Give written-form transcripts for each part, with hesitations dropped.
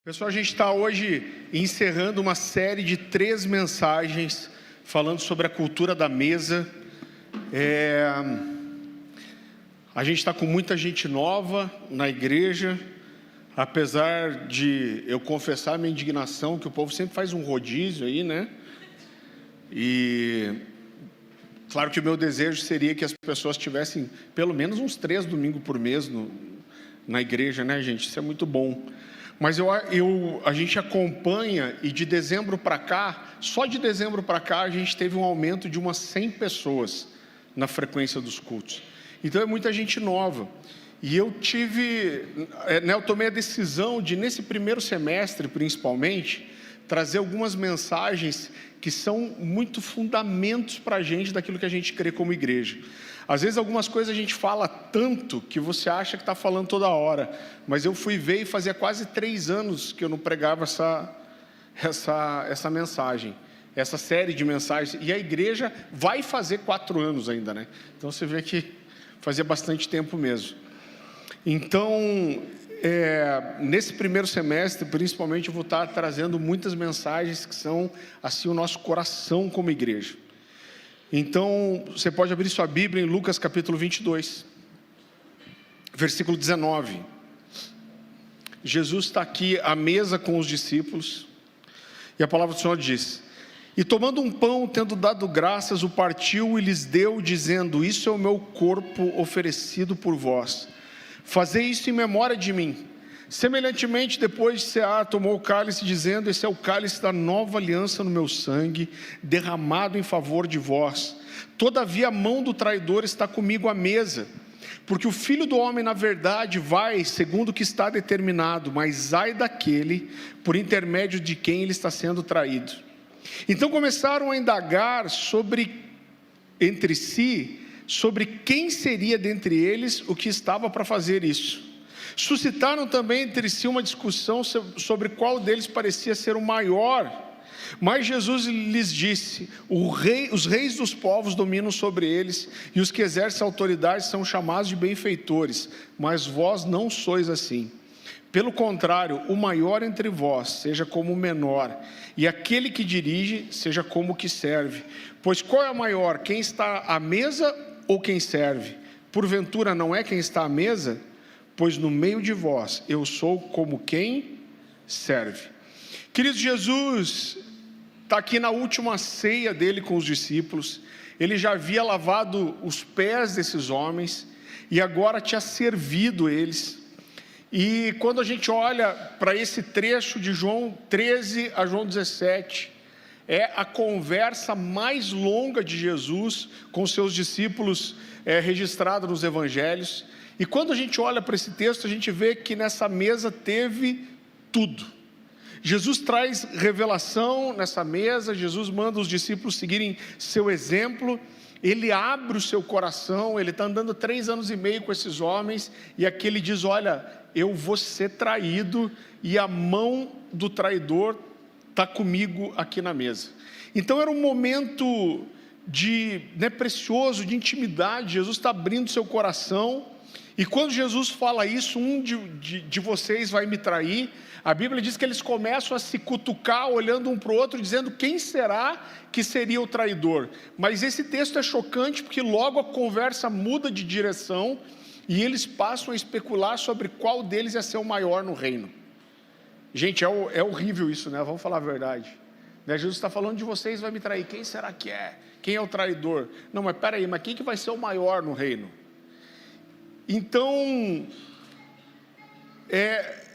Pessoal, a gente está hoje encerrando uma série de 3 mensagens falando sobre a cultura da mesa. A gente está com muita gente nova na igreja, apesar de eu confessar a minha indignação, que o povo sempre faz um rodízio aí, né? E claro que o meu desejo seria que as pessoas tivessem pelo menos uns 3 domingos por mês na igreja, né, gente? Isso é muito bom. Mas a gente acompanha, e de dezembro para cá, só de dezembro para cá, a gente teve um aumento de umas 100 pessoas na frequência dos cultos. Então é muita gente nova. E eu tomei a decisão de, nesse primeiro semestre principalmente, trazer algumas mensagens que são muito fundamentos para a gente daquilo que a gente crê como igreja. Às vezes algumas coisas a gente fala tanto que você acha que está falando toda hora, mas eu fui ver e fazia quase 3 anos que eu não pregava essa mensagem, essa série de mensagens, e a igreja vai fazer 4 anos ainda, né? Então você vê que fazia bastante tempo mesmo. Então, nesse primeiro semestre, principalmente, eu vou estar trazendo muitas mensagens que são, assim, o nosso coração como igreja. Então, você pode abrir sua Bíblia em Lucas capítulo 22, versículo 19. Jesus está aqui à mesa com os discípulos, e a palavra do Senhor diz: e tomando um pão, tendo dado graças, o partiu e lhes deu, dizendo: isso é o meu corpo oferecido por vós, fazei isso em memória de mim. Semelhantemente, depois de cear, tomou o cálice, dizendo: esse é o cálice da nova aliança no meu sangue, derramado em favor de vós. Todavia a mão do traidor está comigo à mesa, porque o Filho do Homem, na verdade, vai segundo o que está determinado, mas ai daquele por intermédio de quem ele está sendo traído. Então começaram a indagar entre si, sobre quem seria dentre eles o que estava para fazer isso. Suscitaram também entre si uma discussão sobre qual deles parecia ser o maior. Mas Jesus lhes disse: os reis dos povos dominam sobre eles, e os que exercem autoridade são chamados de benfeitores, mas vós não sois assim. Pelo contrário, o maior entre vós seja como o menor, e aquele que dirige seja como o que serve. Pois qual é o maior, quem está à mesa ou quem serve? Porventura não é quem está à mesa? Pois no meio de vós eu sou como quem serve. Querido, Jesus está aqui na última ceia dele com os discípulos. Ele já havia lavado os pés desses homens e agora tinha servido eles. E quando a gente olha para esse trecho de João 13 a João 17, é a conversa mais longa de Jesus com seus discípulos, registrada nos evangelhos. E quando a gente olha para esse texto, a gente vê que nessa mesa teve tudo. Jesus traz revelação nessa mesa, Jesus manda os discípulos seguirem seu exemplo, ele abre o seu coração, ele está andando 3 anos e meio com esses homens, e aqui ele diz: olha, eu vou ser traído, e a mão do traidor está comigo aqui na mesa. Então era um momento precioso, de intimidade. Jesus está abrindo seu coração. E quando Jesus fala isso: um de vocês vai me trair, a Bíblia diz que eles começam a se cutucar, olhando um para o outro, dizendo: quem será que seria o traidor? Mas esse texto é chocante, porque logo a conversa muda de direção, e eles passam a especular sobre qual deles ia ser o maior no reino. Gente, é horrível isso, né? Vamos falar a verdade, né? Jesus está falando: de vocês vai me trair, quem será que é? Quem é o traidor? Não, mas peraí, mas quem que vai ser o maior no reino? Então,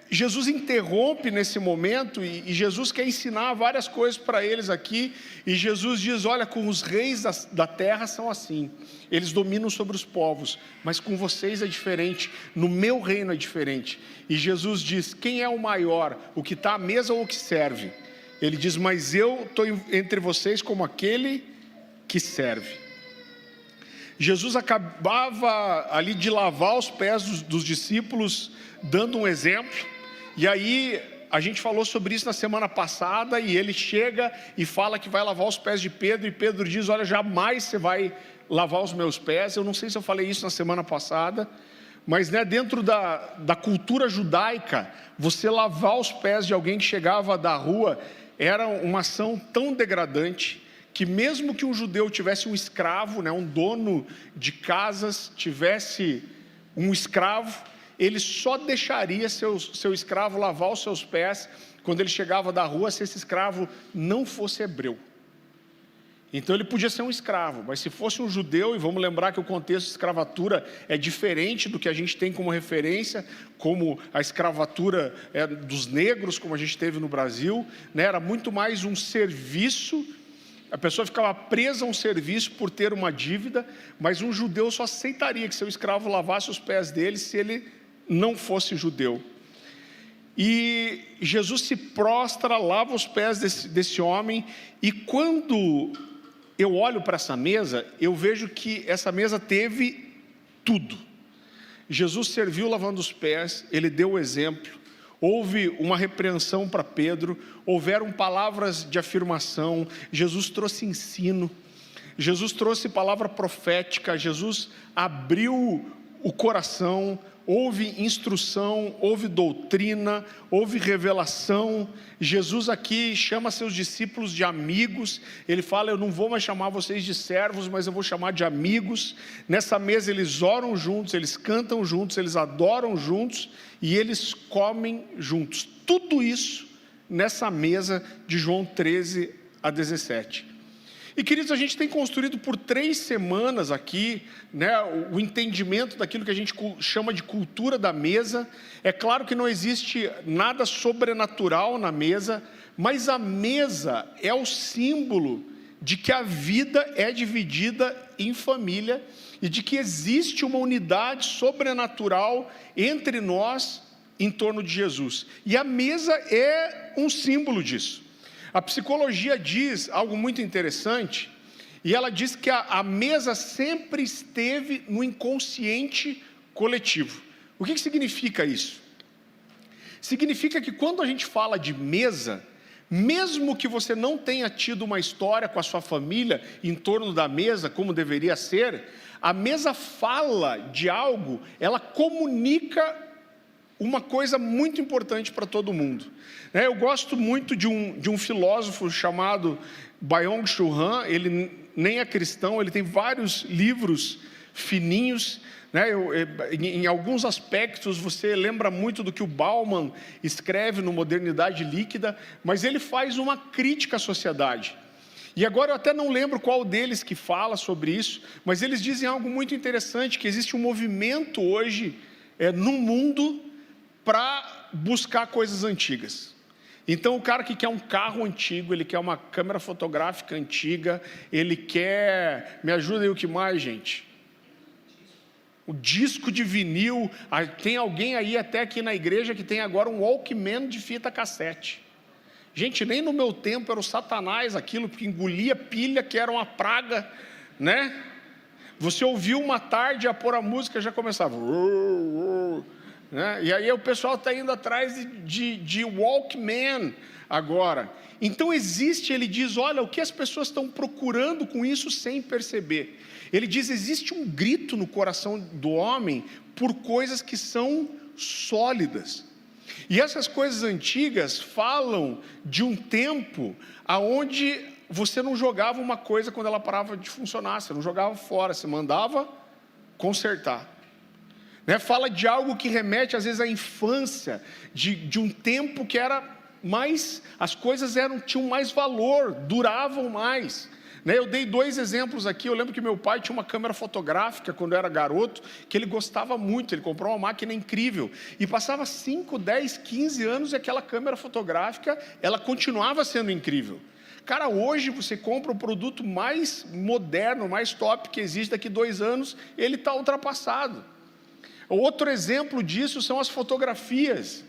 Jesus interrompe nesse momento, e Jesus quer ensinar várias coisas para eles aqui, e Jesus diz: olha, com os reis da terra são assim, eles dominam sobre os povos, mas com vocês é diferente, no meu reino é diferente. E Jesus diz: quem é o maior, o que está à mesa ou o que serve? Ele diz: mas eu estou entre vocês como aquele que serve. Jesus acabava ali de lavar os pés dos discípulos, dando um exemplo. E aí a gente falou sobre isso na semana passada, e ele chega e fala que vai lavar os pés de Pedro, e Pedro diz: olha, jamais você vai lavar os meus pés. Eu não sei se eu falei isso na semana passada, mas né, dentro da cultura judaica, você lavar os pés de alguém que chegava da rua era uma ação tão degradante, que mesmo que um judeu tivesse um escravo, né, um dono de casas tivesse um escravo, ele só deixaria seu escravo lavar os seus pés quando ele chegava da rua, se esse escravo não fosse hebreu. Então ele podia ser um escravo, mas se fosse um judeu, e vamos lembrar que o contexto de escravatura é diferente do que a gente tem como referência, como a escravatura dos negros, como a gente teve no Brasil, né? Era muito mais um serviço, a pessoa ficava presa a um serviço por ter uma dívida, mas um judeu só aceitaria que seu escravo lavasse os pés dele se ele não fosse judeu. E Jesus se prostra, lava os pés desse homem, e quando eu olho para essa mesa, eu vejo que essa mesa teve tudo. Jesus serviu lavando os pés, ele deu o exemplo, houve uma repreensão para Pedro, houveram palavras de afirmação, Jesus trouxe ensino, Jesus trouxe palavra profética, Jesus abriu o coração, houve instrução, houve doutrina, houve revelação. Jesus aqui chama seus discípulos de amigos, ele fala, eu não vou mais chamar vocês de servos, mas eu vou chamar de amigos. Nessa mesa eles oram juntos, eles cantam juntos, eles adoram juntos e eles comem juntos. Tudo isso nessa mesa de João 13 a 17. E queridos, a gente tem construído por 3 semanas aqui, né, o entendimento daquilo que a gente chama de cultura da mesa. É claro que não existe nada sobrenatural na mesa, mas a mesa é o símbolo de que a vida é dividida em família e de que existe uma unidade sobrenatural entre nós em torno de Jesus. E a mesa é um símbolo disso. A psicologia diz algo muito interessante, e ela diz que a mesa sempre esteve no inconsciente coletivo. O que significa isso? Significa que quando a gente fala de mesa, mesmo que você não tenha tido uma história com a sua família em torno da mesa, como deveria ser, a mesa fala de algo, ela comunica uma coisa muito importante para todo mundo. Eu gosto muito de um filósofo chamado Byung-Chul Han, ele nem é cristão, ele tem vários livros fininhos, em alguns aspectos você lembra muito do que o Bauman escreve no Modernidade Líquida, mas ele faz uma crítica à sociedade. E agora eu até não lembro qual deles que fala sobre isso, mas eles dizem algo muito interessante, que existe um movimento hoje no mundo para buscar coisas antigas. Então o cara que quer um carro antigo, ele quer uma câmera fotográfica antiga, ele quer, me ajuda aí o que mais, gente? O disco de vinil, tem alguém aí até aqui na igreja que tem agora um Walkman de fita cassete. Gente, nem no meu tempo era o Satanás aquilo, porque engolia pilha, que era uma praga, né? Você ouviu uma tarde, a pôr a música já começava... E aí o pessoal está indo atrás de Walkman agora. Então existe, ele diz, olha, o que as pessoas estão procurando com isso sem perceber. Ele diz, existe um grito no coração do homem por coisas que são sólidas. E essas coisas antigas falam de um tempo onde você não jogava uma coisa quando ela parava de funcionar, você não jogava fora, você mandava consertar. Fala de algo que remete às vezes à infância, de um tempo que era mais, as coisas tinham mais valor, duravam mais. Eu dei 2 exemplos aqui. Eu lembro que meu pai tinha uma câmera fotográfica quando eu era garoto, que ele gostava muito, ele comprou uma máquina incrível, e passava 5, 10, 15 anos e aquela câmera fotográfica, ela continuava sendo incrível. Cara, hoje você compra o produto mais moderno, mais top que existe, daqui 2 anos, ele está ultrapassado. Outro exemplo disso são as fotografias.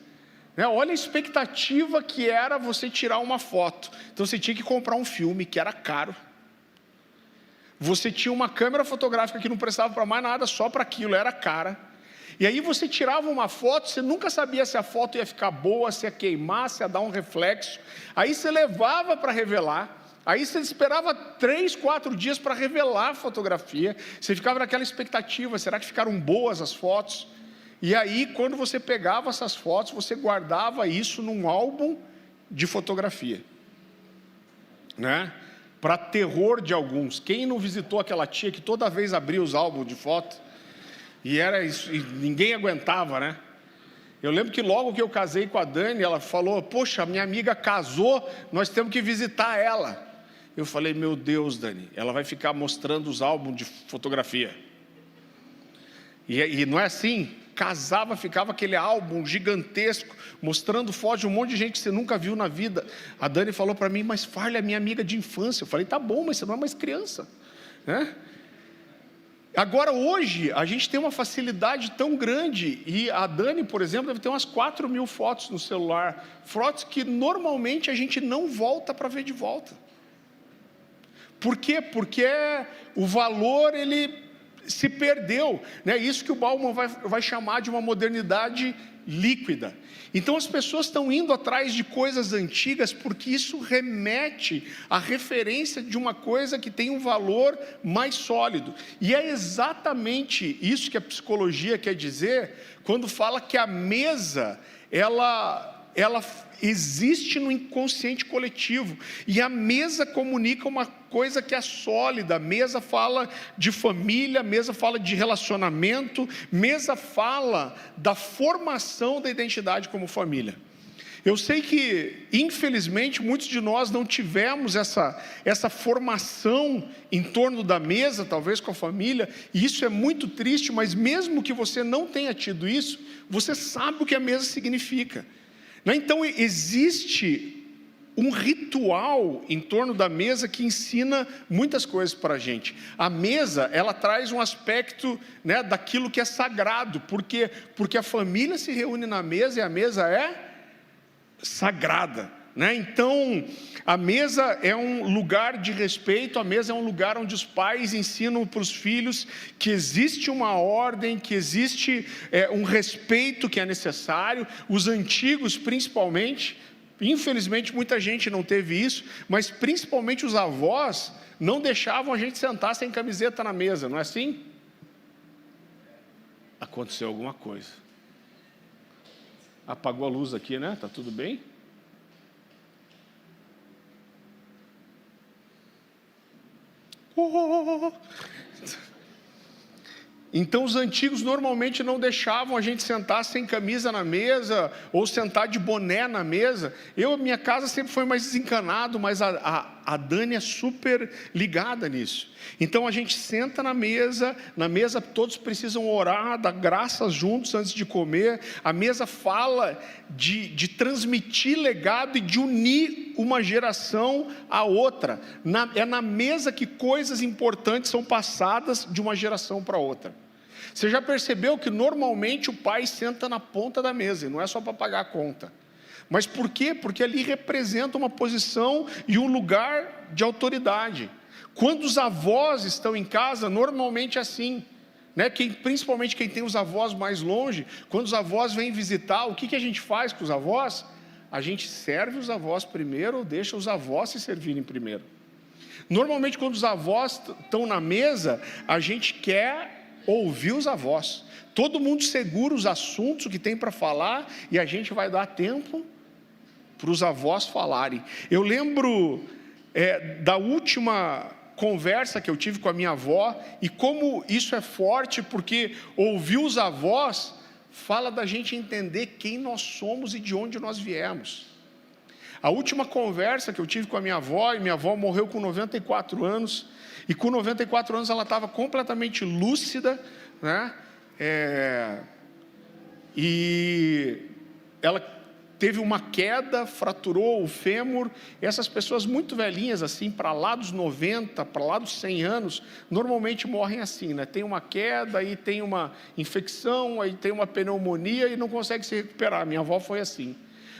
Olha a expectativa que era você tirar uma foto. Então você tinha que comprar um filme que era caro. Você tinha uma câmera fotográfica que não prestava para mais nada, só para aquilo, era cara. E aí você tirava uma foto, você nunca sabia se a foto ia ficar boa, se ia queimar, se ia dar um reflexo. Aí você levava para revelar. Aí você esperava 3, 4 dias para revelar a fotografia. Você ficava naquela expectativa, será que ficaram boas as fotos? E aí, quando você pegava essas fotos, você guardava isso num álbum de fotografia, né? Para terror de alguns. Quem não visitou aquela tia que toda vez abria os álbuns de foto? E era isso, e ninguém aguentava, né? Eu lembro que logo que eu casei com a Dani, ela falou: poxa, minha amiga casou, nós temos que visitar ela. Eu falei: meu Deus, Dani, ela vai ficar mostrando os álbuns de fotografia. E não é assim? Casava, ficava aquele álbum gigantesco, mostrando fotos de um monte de gente que você nunca viu na vida. A Dani falou para mim: mas Farley é minha amiga de infância. Eu falei: tá bom, mas você não é mais criança, né? Agora, hoje, a gente tem uma facilidade tão grande, e a Dani, por exemplo, deve ter umas 4.000 fotos no celular, fotos que normalmente a gente não volta para ver de volta. Por quê? Porque o valor, ele se perdeu, né? Isso que o Bauman vai chamar de uma modernidade líquida. Então as pessoas estão indo atrás de coisas antigas porque isso remete à referência de uma coisa que tem um valor mais sólido. E é exatamente isso que a psicologia quer dizer quando fala que a mesa, ela existe no inconsciente coletivo, e a mesa comunica uma coisa que é sólida. A mesa fala de família, a mesa fala de relacionamento, mesa fala da formação da identidade como família. Eu sei que, infelizmente, muitos de nós não tivemos essa formação em torno da mesa, talvez com a família, e isso é muito triste, mas mesmo que você não tenha tido isso, você sabe o que a mesa significa. Então, existe um ritual em torno da mesa que ensina muitas coisas para a gente. A mesa, ela traz um aspecto, né, daquilo que é sagrado. Por quê? Porque a família se reúne na mesa e a mesa é sagrada, né? Então, a mesa é um lugar de respeito, a mesa é um lugar onde os pais ensinam para os filhos que existe uma ordem, que existe um respeito que é necessário. Os antigos, principalmente, infelizmente muita gente não teve isso, mas principalmente os avós não deixavam a gente sentar sem camiseta na mesa, não é assim? Aconteceu alguma coisa. Apagou a luz aqui, né? Tá tudo bem? Então os antigos normalmente não deixavam a gente sentar sem camisa na mesa, ou sentar de boné na mesa. Minha casa sempre foi mais desencanado, mas a Dani é super ligada nisso. Então a gente senta na mesa todos precisam orar, dar graças juntos antes de comer. A mesa fala de transmitir legado e de unir uma geração à outra. É na mesa que coisas importantes são passadas de uma geração para outra. Você já percebeu que normalmente o pai senta na ponta da mesa, e não é só para pagar a conta. Mas por quê? Porque ali representa uma posição e um lugar de autoridade. Quando os avós estão em casa, normalmente é assim, né? Principalmente quem tem os avós mais longe, quando os avós vêm visitar, o que a gente faz com os avós? A gente serve os avós primeiro ou deixa os avós se servirem primeiro. Normalmente quando os avós estão na mesa, a gente quer ouvir os avós. Todo mundo segura os assuntos que tem para falar e a gente vai dar tempo para os avós falarem. Eu lembro da última conversa que eu tive com a minha avó, e como isso é forte, porque ouvir os avós fala da gente entender quem nós somos e de onde nós viemos. A última conversa que eu tive com a minha avó, e minha avó morreu com 94 anos, e com 94 anos ela estava completamente lúcida, né? E ela teve uma queda, fraturou o fêmur. Essas pessoas muito velhinhas, assim, para lá dos 90, para lá dos 100 anos, normalmente morrem assim, né? Tem uma queda, aí tem uma infecção, aí tem uma pneumonia e não consegue se recuperar. Minha avó foi assim.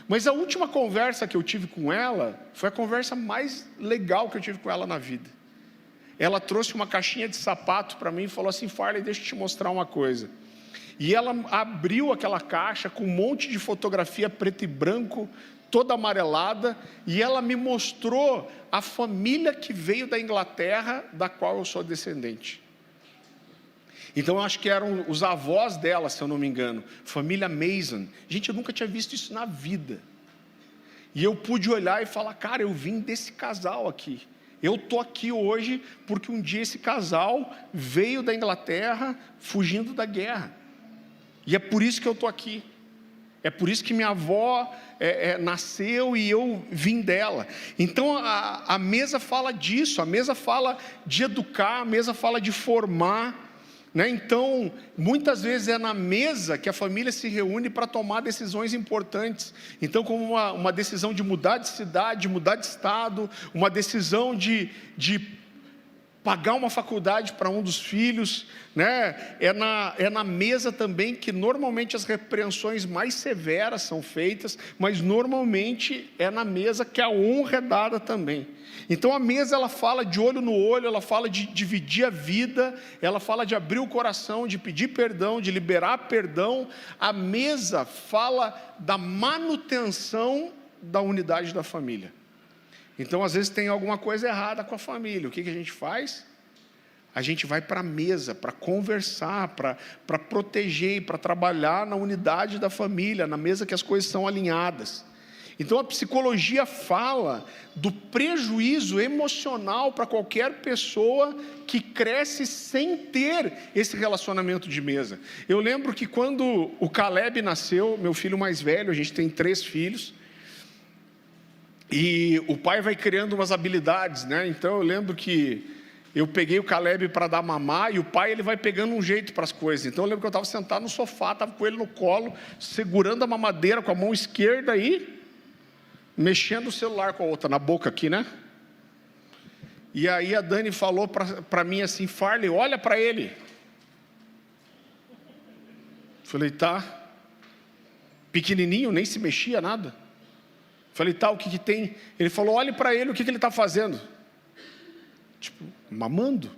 Mas a última conversa que eu tive com ela foi a conversa mais legal que eu tive com ela na vida. Ela trouxe uma caixinha de sapato para mim e falou assim: Farley, deixa eu te mostrar uma coisa. E ela abriu aquela caixa com um monte de fotografia preto e branco, toda amarelada, e ela me mostrou a família que veio da Inglaterra, da qual eu sou descendente. Então eu acho que eram os avós dela, se eu não me engano, família Mason. Gente, eu nunca tinha visto isso na vida. E eu pude olhar e falar, cara, eu vim desse casal aqui. Eu estou aqui hoje porque um dia esse casal veio da Inglaterra fugindo da guerra. E é por isso que eu estou aqui. É por isso que minha avó nasceu e eu vim dela. Então a mesa fala disso, a mesa fala de educar, a mesa fala de formar. Né? Então, muitas vezes é na mesa que a família se reúne para tomar decisões importantes. Então, como uma decisão de mudar de cidade, mudar de estado, uma decisão de pagar uma faculdade para um dos filhos, né? É na mesa também que normalmente as repreensões mais severas são feitas, mas normalmente é na mesa que a honra é dada também. Então a mesa, ela fala de olho no olho, ela fala de dividir a vida, ela fala de abrir o coração, de pedir perdão, de liberar perdão. A mesa fala da manutenção da unidade da família. Então às vezes tem alguma coisa errada com a família, o que a gente faz? A gente vai para a mesa, para conversar, para proteger, para trabalhar na unidade da família, na mesa que as coisas são alinhadas. Então a psicologia fala do prejuízo emocional para qualquer pessoa que cresce sem ter esse relacionamento de mesa. Eu lembro que quando o Caleb nasceu, meu filho mais velho, a gente tem 3 filhos, e o pai vai criando umas habilidades, né? Então eu lembro que eu peguei o Caleb para dar mamar, e o pai ele vai pegando um jeito para as coisas. Então eu lembro que eu estava sentado no sofá, estava com ele no colo, segurando a mamadeira com a mão esquerda aí, mexendo o celular com a outra, na boca aqui, né? E aí a Dani falou para mim assim, Farley, olha para ele. Falei, tá. Pequenininho, nem se mexia, nada. Falei, tá, o que tem? Ele falou, olhe para ele, o que ele está fazendo? Tipo, mamando.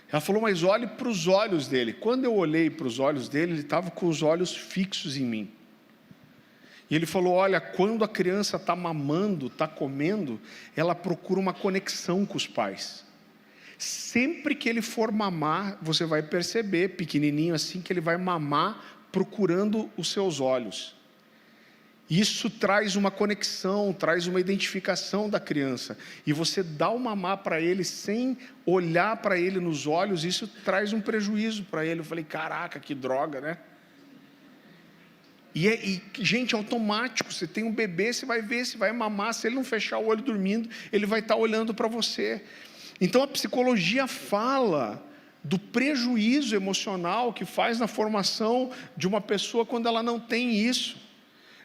Ela falou, mas olhe para os olhos dele. Quando eu olhei para os olhos dele, ele estava com os olhos fixos em mim. E ele falou, olha, quando a criança está mamando, está comendo, ela procura uma conexão com os pais. Sempre que ele for mamar, você vai perceber, pequenininho assim, que ele vai mamar procurando os seus olhos. Isso traz uma conexão, traz uma identificação da criança. E você dá o mamar para ele sem olhar para ele nos olhos, isso traz um prejuízo para ele. Eu falei, caraca, que droga, né? E gente, é automático. Você tem um bebê, você vai ver, você vai mamar. Se ele não fechar o olho dormindo, ele vai estar olhando para você. Então a psicologia fala do prejuízo emocional que faz na formação de uma pessoa quando ela não tem isso.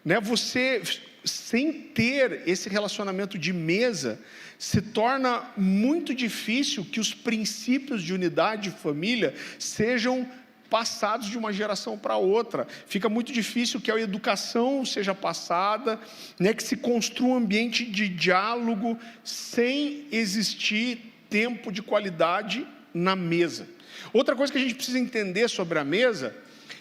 Né? Você, sem ter esse relacionamento de mesa, se torna muito difícil que os princípios de unidade de família sejam passados de uma geração para outra. Fica muito difícil que a educação seja passada, né, que se construa um ambiente de diálogo sem existir tempo de qualidade na mesa. Outra coisa que a gente precisa entender sobre a mesa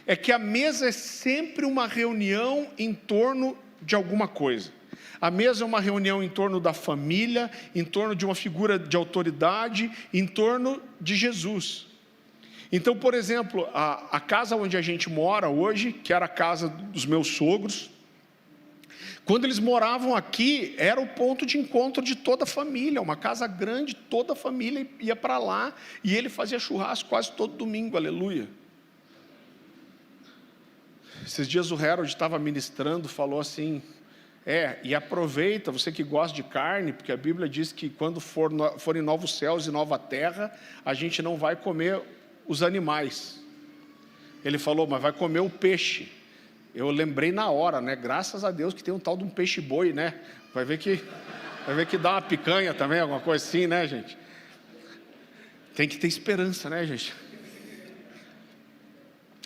é que a mesa é sempre uma reunião em torno de alguma coisa. A mesa é uma reunião em torno da família, em torno de uma figura de autoridade, em torno de Jesus. Então, por exemplo, a casa onde a gente mora hoje, que era a casa dos meus sogros, quando eles moravam aqui, era o ponto de encontro de toda a família, uma casa grande, toda a família ia para lá, e ele fazia churrasco quase todo domingo, aleluia. Esses dias o Harold estava ministrando, falou assim, e aproveita, você que gosta de carne, porque a Bíblia diz que quando forem novos céus e nova terra, a gente não vai comer os animais. Ele falou, mas vai comer o peixe. Eu lembrei na hora, né? Graças a Deus que tem um tal de um peixe-boi, né? Vai ver que dá uma picanha também, alguma coisa assim, né, gente? Tem que ter esperança, né, gente?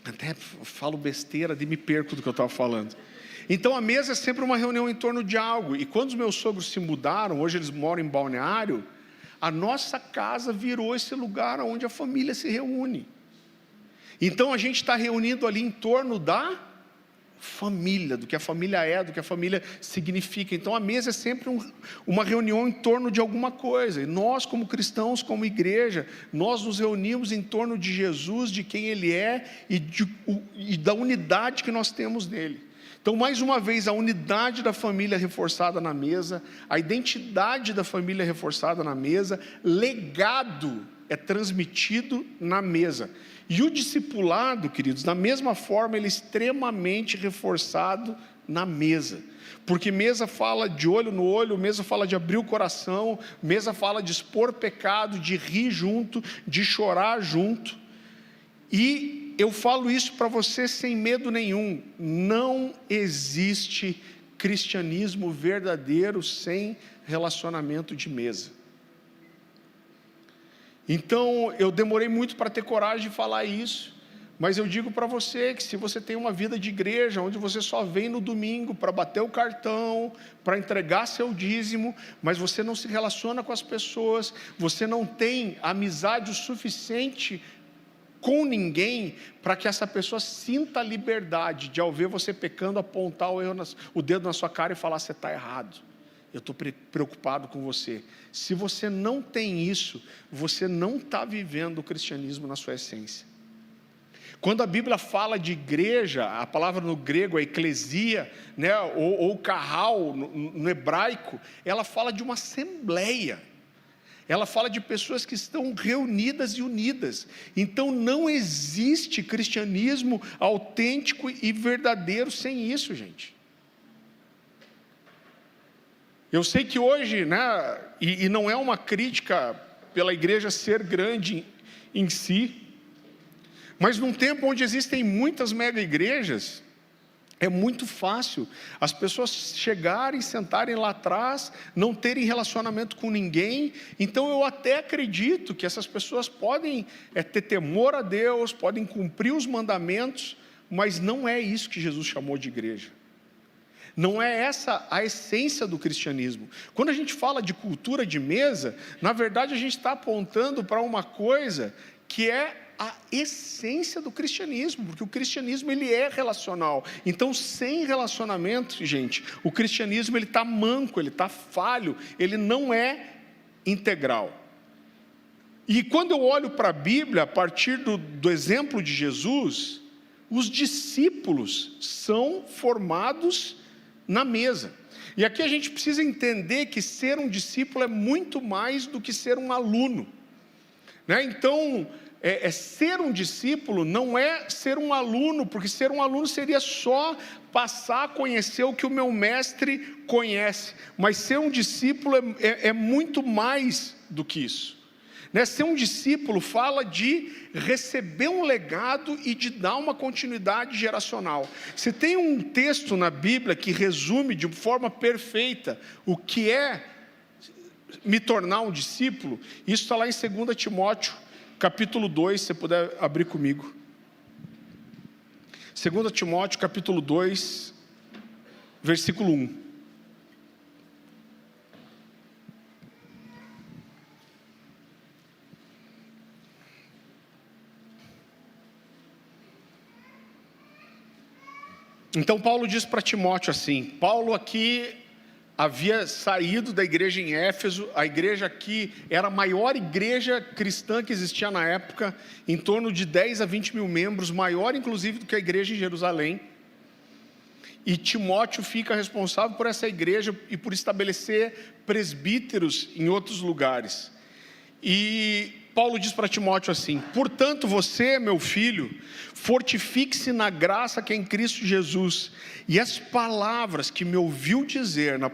Até falo besteira e me perco do que eu estava falando. Então a mesa é sempre uma reunião em torno de algo. E quando os meus sogros se mudaram, hoje eles moram em Balneário, a nossa casa virou esse lugar onde a família se reúne. Então a gente está reunido ali em torno da família, do que a família é, do que a família significa. Então a mesa é sempre uma reunião em torno de alguma coisa, e nós como cristãos, como igreja, nós nos reunimos em torno de Jesus, de quem Ele é e da unidade que nós temos nele. Então, mais uma vez, a unidade da família reforçada na mesa, a identidade da família reforçada na mesa, legado é transmitido na mesa. E o discipulado, queridos, da mesma forma, ele é extremamente reforçado na mesa. Porque mesa fala de olho no olho, mesa fala de abrir o coração, mesa fala de expor pecado, de rir junto, de chorar junto. E eu falo isso para você sem medo nenhum, não existe cristianismo verdadeiro sem relacionamento de mesa. Então, eu demorei muito para ter coragem de falar isso, mas eu digo para você que se você tem uma vida de igreja, onde você só vem no domingo para bater o cartão, para entregar seu dízimo, mas você não se relaciona com as pessoas, você não tem amizade o suficiente com ninguém, para que essa pessoa sinta a liberdade de, ao ver você pecando, apontar o dedo na sua cara e falar: você está errado, eu estou preocupado com você. Se você não tem isso, você não está vivendo o cristianismo na sua essência. Quando a Bíblia fala de igreja, a palavra no grego é eclesia, né, ou carral no hebraico, ela fala de uma assembleia. Ela fala de pessoas que estão reunidas e unidas. Então não existe cristianismo autêntico e verdadeiro sem isso, gente. Eu sei que hoje, né, e não é uma crítica pela igreja ser grande em si, mas num tempo onde existem muitas mega igrejas, é muito fácil as pessoas chegarem, sentarem lá atrás, não terem relacionamento com ninguém. Então eu até acredito que essas pessoas podem ter temor a Deus, podem cumprir os mandamentos, mas não é isso que Jesus chamou de igreja. Não é essa a essência do cristianismo. Quando a gente fala de cultura de mesa, na verdade a gente está apontando para uma coisa que é a essência do cristianismo, porque o cristianismo ele é relacional. Então, sem relacionamento, gente, o cristianismo ele está manco, ele está falho, ele não é integral. E quando eu olho para a Bíblia, a partir do exemplo de Jesus, os discípulos são formados na mesa. E aqui a gente precisa entender que ser um discípulo é muito mais do que ser um aluno, né? Então, ser um discípulo não é ser um aluno, porque ser um aluno seria só passar a conhecer o que o meu mestre conhece, mas ser um discípulo é muito mais do que isso, né? Ser um discípulo fala de receber um legado e de dar uma continuidade geracional. Você tem um texto na Bíblia que resume de forma perfeita o que é me tornar um discípulo. Isso está lá em 2 Timóteo capítulo 2, se você puder abrir comigo. 2 Timóteo, capítulo 2, versículo 1. Então Paulo diz para Timóteo assim, Paulo aqui havia saído da igreja em Éfeso, a igreja aqui era a maior igreja cristã que existia na época, em torno de 10 a 20 mil membros, maior inclusive do que a igreja em Jerusalém. E Timóteo fica responsável por essa igreja e por estabelecer presbíteros em outros lugares. E Paulo diz para Timóteo assim: portanto você, meu filho, fortifique-se na graça que é em Cristo Jesus, e as palavras que me ouviu dizer na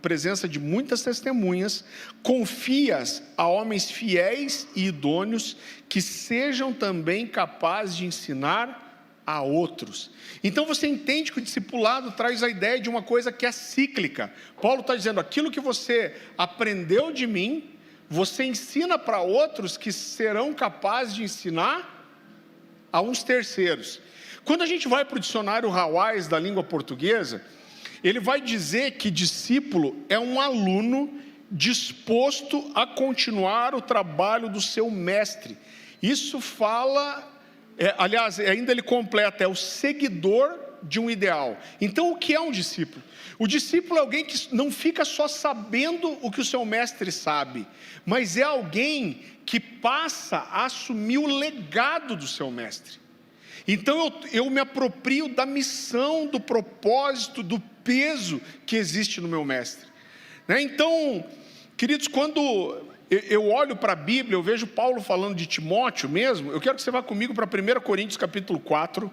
presença de muitas testemunhas, confia-as a homens fiéis e idôneos, que sejam também capazes de ensinar a outros. Então você entende que o discipulado traz a ideia de uma coisa que é cíclica. Paulo está dizendo, aquilo que você aprendeu de mim, você ensina para outros que serão capazes de ensinar a uns terceiros. Quando a gente vai para o dicionário Hawais da língua portuguesa, ele vai dizer que discípulo é um aluno disposto a continuar o trabalho do seu mestre. Isso fala, aliás, ainda ele completa, é o seguidor de um ideal. Então, o que é um discípulo? O discípulo é alguém que não fica só sabendo o que o seu mestre sabe, mas é alguém que passa a assumir o legado do seu mestre. Então eu me aproprio da missão, do propósito, do peso que existe no meu mestre, né? Então, queridos, quando eu olho para a Bíblia, eu vejo Paulo falando de Timóteo mesmo. Eu quero que você vá comigo para 1 Coríntios capítulo 4.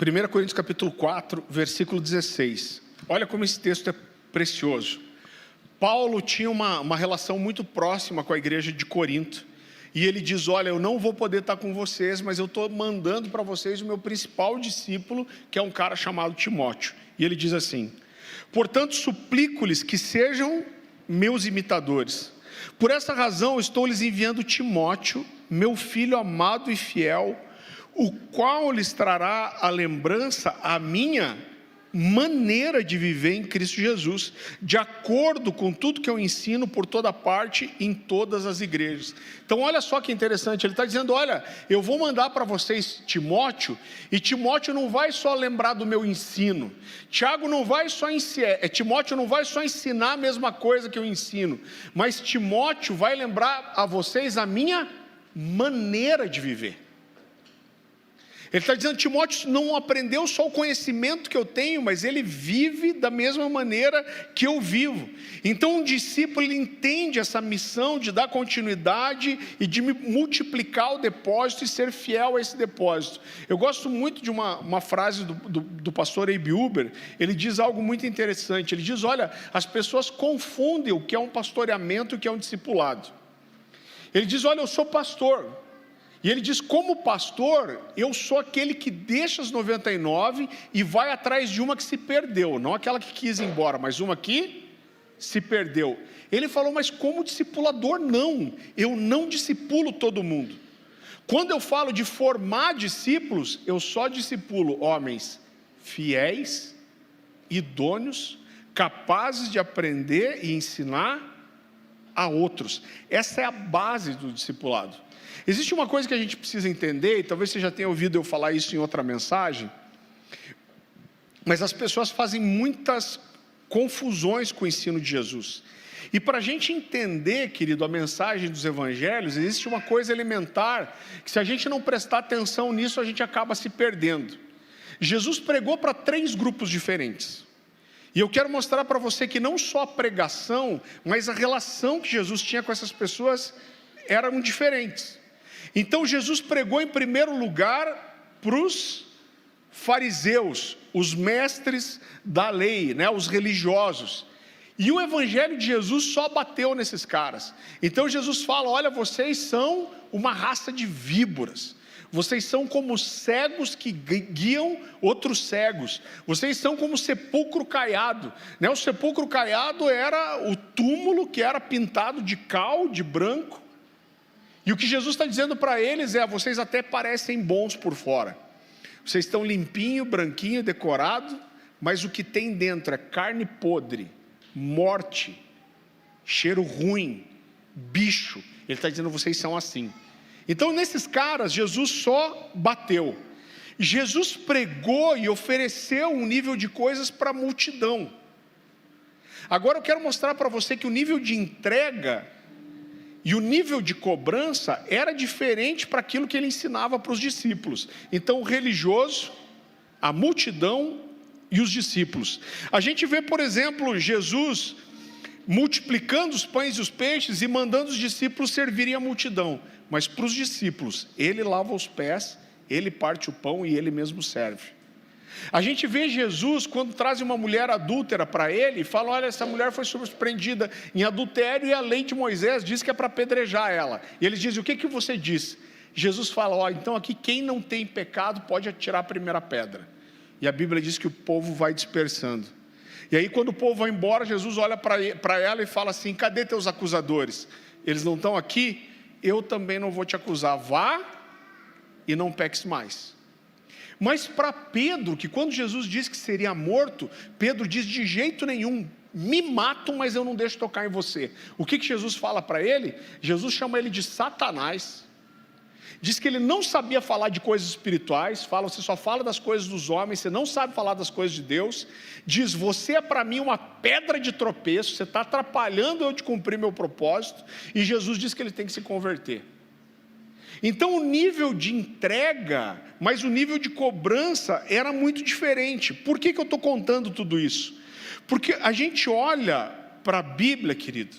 1 Coríntios capítulo 4, versículo 16. Olha como esse texto é precioso. Paulo tinha uma relação muito próxima com a igreja de Corinto. E ele diz, olha, eu não vou poder estar com vocês, mas eu estou mandando para vocês o meu principal discípulo, que é um cara chamado Timóteo. E ele diz assim, portanto, suplico-lhes que sejam meus imitadores. Por essa razão, estou lhes enviando Timóteo, meu filho amado e fiel, o qual lhes trará a lembrança a minha maneira de viver em Cristo Jesus, de acordo com tudo que eu ensino por toda parte, em todas as igrejas. Então olha só que interessante, ele está dizendo, olha, eu vou mandar para vocês Timóteo, e Timóteo não vai só lembrar do meu ensino, Timóteo não vai só ensinar a mesma coisa que eu ensino, mas Timóteo vai lembrar a vocês a minha maneira de viver. Ele está dizendo, Timóteo não aprendeu só o conhecimento que eu tenho, mas ele vive da mesma maneira que eu vivo. Então um discípulo, ele entende essa missão de dar continuidade e de multiplicar o depósito e ser fiel a esse depósito. Eu gosto muito de uma frase do pastor Abe Uber. Ele diz algo muito interessante, ele diz, olha, as pessoas confundem o que é um pastoreamento e o que é um discipulado. Ele diz, olha, eu sou pastor. E ele diz, como pastor, eu sou aquele que deixa as 99 e vai atrás de uma que se perdeu. Não aquela que quis ir embora, mas uma que se perdeu. Ele falou, mas como discipulador não, eu não discipulo todo mundo. Quando eu falo de formar discípulos, eu só discipulo homens fiéis, idôneos, capazes de aprender e ensinar a outros. Essa é a base do discipulado. Existe uma coisa que a gente precisa entender, e talvez você já tenha ouvido eu falar isso em outra mensagem, mas as pessoas fazem muitas confusões com o ensino de Jesus. E para a gente entender, querido, a mensagem dos evangelhos, existe uma coisa elementar, que se a gente não prestar atenção nisso, a gente acaba se perdendo. Jesus pregou para 3 grupos diferentes. E eu quero mostrar para você que não só a pregação, mas a relação que Jesus tinha com essas pessoas eram diferentes. Então Jesus pregou em primeiro lugar para os fariseus, os mestres da lei, né, os religiosos. E o evangelho de Jesus só bateu nesses caras. Então Jesus fala, olha, vocês são uma raça de víboras. Vocês são como cegos que guiam outros cegos. Vocês são como sepulcro caiado, né? O sepulcro caiado era o túmulo que era pintado de cal, de branco. E o que Jesus está dizendo para eles é, vocês até parecem bons por fora. Vocês estão limpinho, branquinho, decorado, mas o que tem dentro é carne podre, morte, cheiro ruim, bicho. Ele está dizendo, vocês são assim. Então nesses caras, Jesus só bateu. Jesus pregou e ofereceu um nível de coisas para a multidão. Agora eu quero mostrar para você que o nível de entrega e o nível de cobrança era diferente para aquilo que ele ensinava para os discípulos. Então o religioso, a multidão e os discípulos. A gente vê, por exemplo, Jesus multiplicando os pães e os peixes e mandando os discípulos servirem a multidão. Mas para os discípulos, ele lava os pés, ele parte o pão e ele mesmo serve. A gente vê Jesus quando traz uma mulher adúltera para ele e fala, olha, essa mulher foi surpreendida em adultério e a lei de Moisés diz que é para apedrejar ela. E eles dizem, o que você diz? Jesus fala, ó, então aqui quem não tem pecado pode atirar a primeira pedra. E a Bíblia diz que o povo vai dispersando. E aí quando o povo vai embora, Jesus olha para ela e fala assim, cadê teus acusadores? Eles não estão aqui? Eu também não vou te acusar, vá e não peques mais. Mas para Pedro, que quando Jesus disse que seria morto, Pedro diz: de jeito nenhum, me matam, mas eu não deixo tocar em você. O que Jesus fala para ele? Jesus chama ele de Satanás. Diz que ele não sabia falar de coisas espirituais, você só fala das coisas dos homens, você não sabe falar das coisas de Deus. Diz: você é para mim uma pedra de tropeço, você está atrapalhando eu de cumprir meu propósito. E Jesus diz que ele tem que se converter. Então o nível de entrega, mas o nível de cobrança era muito diferente. Por que eu estou contando tudo isso? Porque a gente olha para a Bíblia, querido,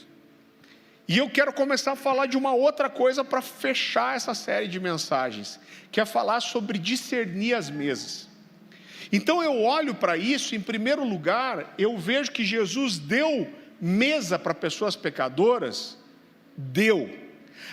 e eu quero começar a falar de uma outra coisa para fechar essa série de mensagens, que é falar sobre discernir as mesas. Então eu olho para isso, em primeiro lugar, eu vejo que Jesus deu mesa para pessoas pecadoras, deu.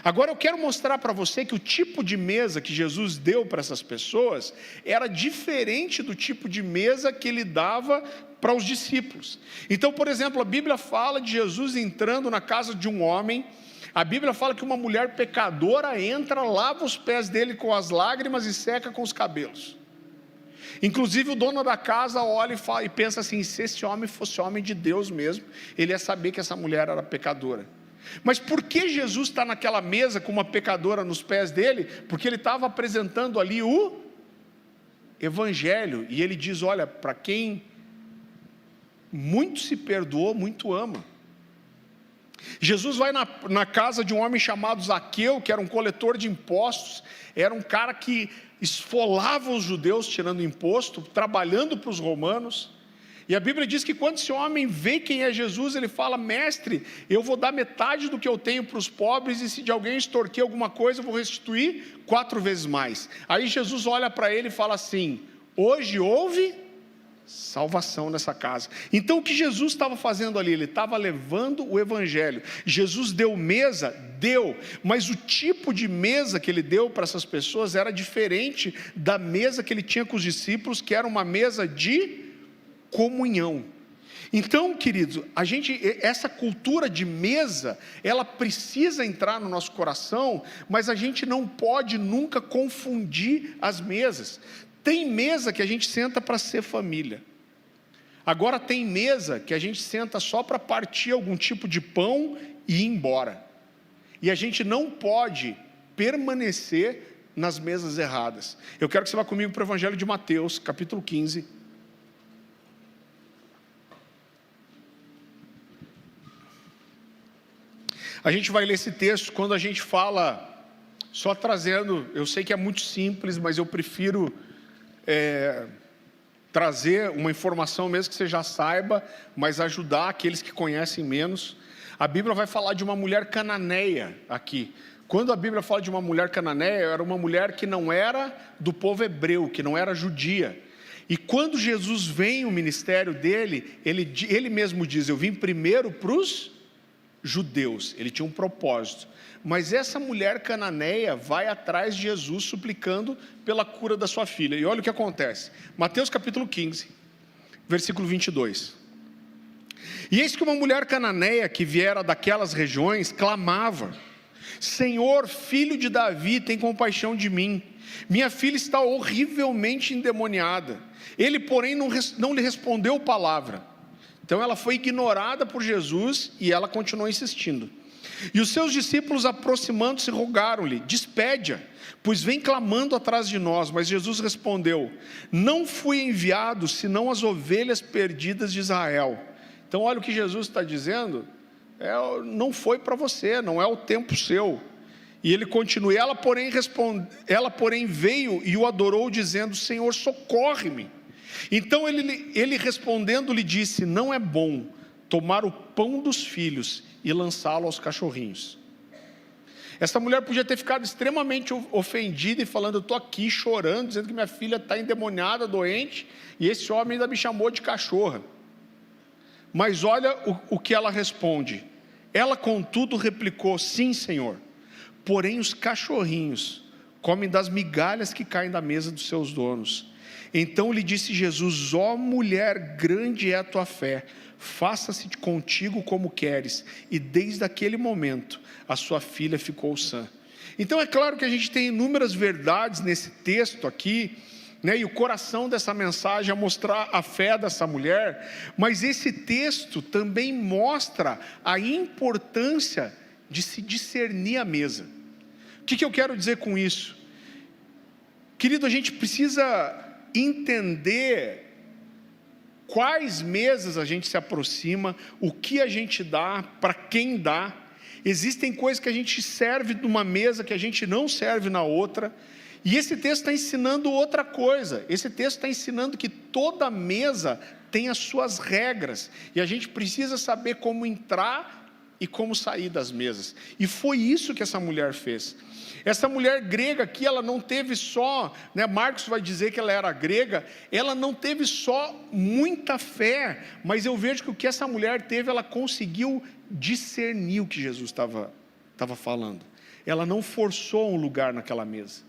Agora eu quero mostrar para você que o tipo de mesa que Jesus deu para essas pessoas era diferente do tipo de mesa que ele dava para os discípulos. Então, por exemplo, a Bíblia fala de Jesus entrando na casa de um homem. A Bíblia fala que uma mulher pecadora entra, lava os pés dele com as lágrimas e seca com os cabelos. Inclusive o dono da casa olha e pensa assim: se esse homem fosse homem de Deus mesmo, ele ia saber que essa mulher era pecadora. Mas por que Jesus está naquela mesa com uma pecadora nos pés dele? Porque ele estava apresentando ali o Evangelho, e ele diz: olha, para quem muito se perdoou, muito ama. Jesus vai na casa de um homem chamado Zaqueu, que era um coletor de impostos, era um cara que esfolava os judeus tirando imposto, trabalhando para os romanos. E a Bíblia diz que quando esse homem vê quem é Jesus, ele fala: mestre, eu vou dar metade do que eu tenho para os pobres, e se de alguém extorquir alguma coisa, eu vou restituir 4 vezes mais. Aí Jesus olha para ele e fala assim: hoje houve salvação nessa casa. Então o que Jesus estava fazendo ali? Ele estava levando o Evangelho. Jesus deu mesa? Deu, mas o tipo de mesa que ele deu para essas pessoas era diferente da mesa que ele tinha com os discípulos, que era uma mesa de comunhão. Então, queridos, essa cultura de mesa, ela precisa entrar no nosso coração, mas a gente não pode nunca confundir as mesas. Tem mesa que a gente senta para ser família. Agora tem mesa que a gente senta só para partir algum tipo de pão e ir embora. E a gente não pode permanecer nas mesas erradas. Eu quero que você vá comigo para o Evangelho de Mateus, capítulo 15. A gente vai ler esse texto quando a gente fala, só trazendo, eu sei que é muito simples, mas eu prefiro trazer uma informação mesmo que você já saiba, mas ajudar aqueles que conhecem menos. A Bíblia vai falar de uma mulher cananeia aqui. Quando a Bíblia fala de uma mulher cananeia, era uma mulher que não era do povo hebreu, que não era judia. E quando Jesus vem, o ministério dele, ele mesmo diz: eu vim primeiro para os judeus. Ele tinha um propósito. Mas essa mulher cananeia vai atrás de Jesus, suplicando pela cura da sua filha. E olha o que acontece. Mateus capítulo 15, versículo 22. E eis que uma mulher cananeia que viera daquelas regiões clamava: Senhor, filho de Davi, tem compaixão de mim. Minha filha está horrivelmente endemoniada. Ele, porém, não lhe respondeu palavra. Então ela foi ignorada por Jesus e ela continuou insistindo. E os seus discípulos, aproximando-se, rogaram-lhe: despede-a, pois vem clamando atrás de nós. Mas Jesus respondeu: não fui enviado senão as ovelhas perdidas de Israel. Então olha o que Jesus está dizendo: não foi para você, não é o tempo seu. E ele continua: ela porém veio e o adorou, dizendo: Senhor, socorre-me. Então ele respondendo lhe disse: não é bom tomar o pão dos filhos e lançá-lo aos cachorrinhos. Essa mulher podia ter ficado extremamente ofendida e falando: eu estou aqui chorando, dizendo que minha filha está endemoniada, doente, e esse homem ainda me chamou de cachorra. Mas olha o que ela responde. Ela, contudo, replicou: sim, Senhor, porém os cachorrinhos comem das migalhas que caem da mesa dos seus donos. Então lhe disse Jesus: ó mulher, grande é a tua fé, faça-se contigo como queres. E desde aquele momento a sua filha ficou sã. Então é claro que a gente tem inúmeras verdades nesse texto aqui, né? E o coração dessa mensagem é mostrar a fé dessa mulher, mas esse texto também mostra a importância de se discernir a mesa. O que eu quero dizer com isso? Querido, a gente precisa entender quais mesas a gente se aproxima, o que a gente dá, para quem dá. Existem coisas que a gente serve numa mesa que a gente não serve na outra. E esse texto está ensinando outra coisa. Esse texto está ensinando que toda mesa tem as suas regras, e a gente precisa saber como entrar e como sair das mesas. E foi isso que essa mulher fez. Essa mulher grega aqui, ela não teve só, né, Marcos vai dizer que ela era grega, ela não teve só muita fé, mas eu vejo que o que essa mulher teve, ela conseguiu discernir o que Jesus estava falando. Ela não forçou um lugar naquela mesa.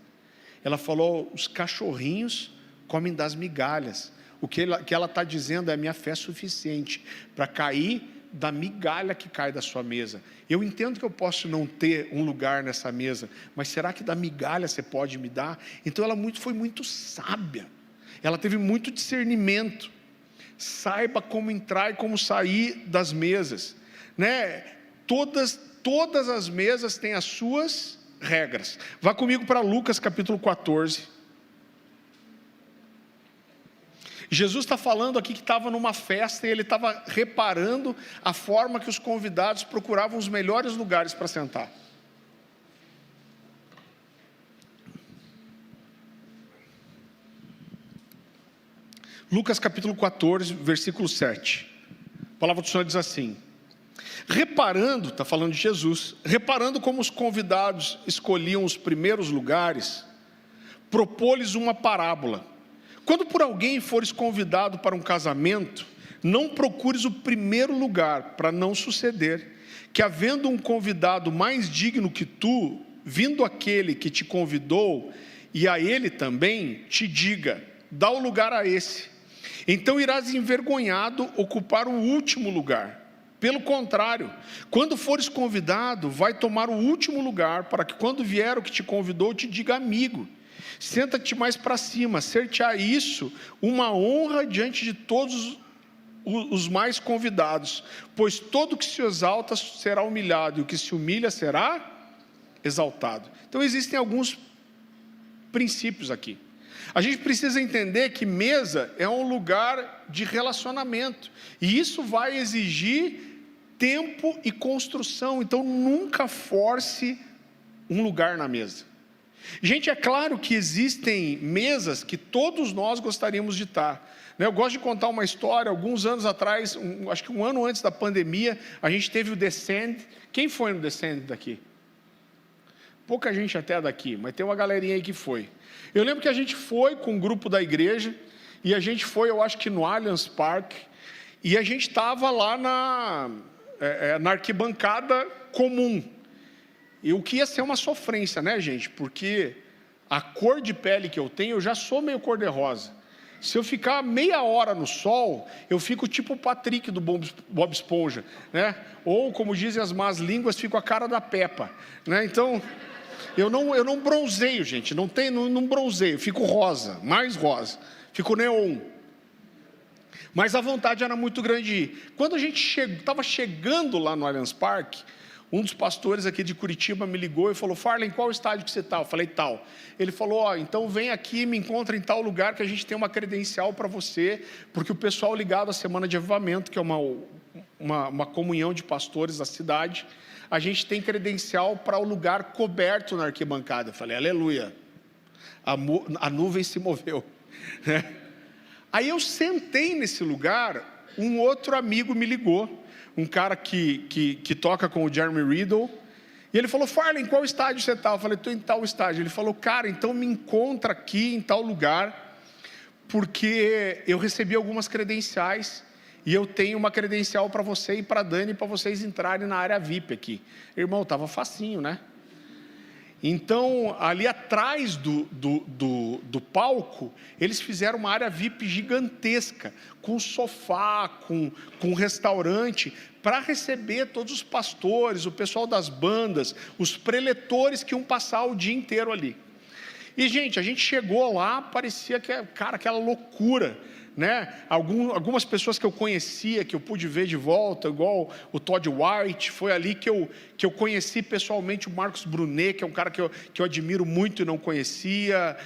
Ela falou: os cachorrinhos comem das migalhas. O que ela está dizendo é: a minha fé é suficiente para cair da migalha que cai da sua mesa. Eu entendo que eu posso não ter um lugar nessa mesa, mas será que da migalha você pode me dar? Então ela foi muito sábia, ela teve muito discernimento. Saiba como entrar e como sair das mesas, né? Todas as mesas têm as suas regras. Vá comigo para Lucas capítulo 14. Jesus está falando aqui que estava numa festa e ele estava reparando a forma que os convidados procuravam os melhores lugares para sentar. Lucas capítulo 14, versículo 7. A palavra do Senhor diz assim: reparando, está falando de Jesus, reparando como os convidados escolhiam os primeiros lugares, propôs-lhes uma parábola. Quando por alguém fores convidado para um casamento, não procures o primeiro lugar, para não suceder que, havendo um convidado mais digno que tu, vindo aquele que te convidou, e a ele também, te diga: dá o lugar a esse. Então irás envergonhado ocupar o último lugar. Pelo contrário, quando fores convidado, vai tomar o último lugar, para que quando vier o que te convidou, te diga: amigo, senta-te mais para cima. Ser-te-á isso uma honra diante de todos os mais convidados, pois todo que se exalta será humilhado, e o que se humilha será exaltado. Então existem alguns princípios aqui. A gente precisa entender que mesa é um lugar de relacionamento, e isso vai exigir tempo e construção. Então nunca force um lugar na mesa. Gente, é claro que existem mesas que todos nós gostaríamos de estar. Eu gosto de contar uma história. Alguns anos atrás, acho que um ano antes da pandemia, a gente teve o Descend. Quem foi no Descend daqui? Pouca gente até daqui, mas tem uma galerinha aí que foi. Eu lembro que a gente foi com um grupo da igreja, e a gente foi, eu acho que no Allianz Parque, e a gente estava lá na arquibancada comum. E o que ia ser uma sofrência, né, gente? Porque a cor de pele que eu tenho, eu já sou meio cor-de-rosa. Se eu ficar meia hora no sol, eu fico tipo o Patrick do Bob Esponja, né? Ou, como dizem as más línguas, fico a cara da Peppa, né? Então, eu não bronzeio, gente. Não bronzeio, fico rosa, mais rosa. Fico neon. Mas a vontade era muito grande de ir. Quando a gente estava chegando lá no Allianz Parque, um dos pastores aqui de Curitiba me ligou e falou: Farley, em qual estádio que você está? Eu falei: tal. Ele falou: então vem aqui, me encontra em tal lugar que a gente tem uma credencial para você, porque o pessoal ligado à Semana de Avivamento, que é uma comunhão de pastores da cidade, a gente tem credencial para o lugar coberto na arquibancada. Eu falei: aleluia, a nuvem se moveu. Aí eu sentei nesse lugar, um outro amigo me ligou, um cara que toca com o Jeremy Riddle, e ele falou: Farley, em qual estádio você está? Eu falei: estou em tal estádio. Ele falou: cara, então me encontra aqui em tal lugar, porque eu recebi algumas credenciais, e eu tenho uma credencial para você e para a Dani, para vocês entrarem na área VIP aqui. Irmão, estava facinho, né? Então, ali atrás do palco, eles fizeram uma área VIP gigantesca, com sofá, com restaurante, para receber todos os pastores, o pessoal das bandas, os preletores que iam passar o dia inteiro ali. E, gente, a gente chegou lá, parecia que, cara, aquela loucura, né? Algumas pessoas que eu conhecia, que eu pude ver de volta, igual o Todd White, foi ali que eu conheci pessoalmente o Marcos Brunet, que é um cara que eu admiro muito e não conhecia.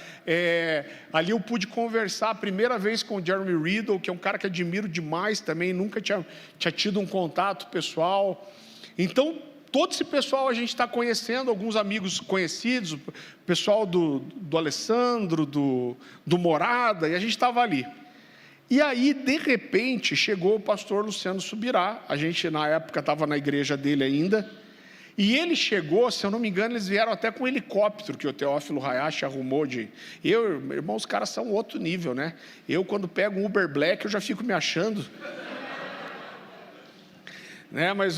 Ali eu pude conversar a primeira vez com o Jeremy Riddle, que é um cara que admiro demais também, nunca tinha tido um contato pessoal. Então, todo esse pessoal a gente está conhecendo, alguns amigos conhecidos, o pessoal do Alessandro, do Morada, e a gente estava ali. E aí, de repente, chegou o pastor Luciano Subirá, a gente na época estava na igreja dele ainda, e ele chegou, se eu não me engano, eles vieram até com um helicóptero, que o Teófilo Hayashi arrumou irmão, os caras são outro nível, né? Eu, quando pego um Uber Black, eu já fico me achando. Né? Mas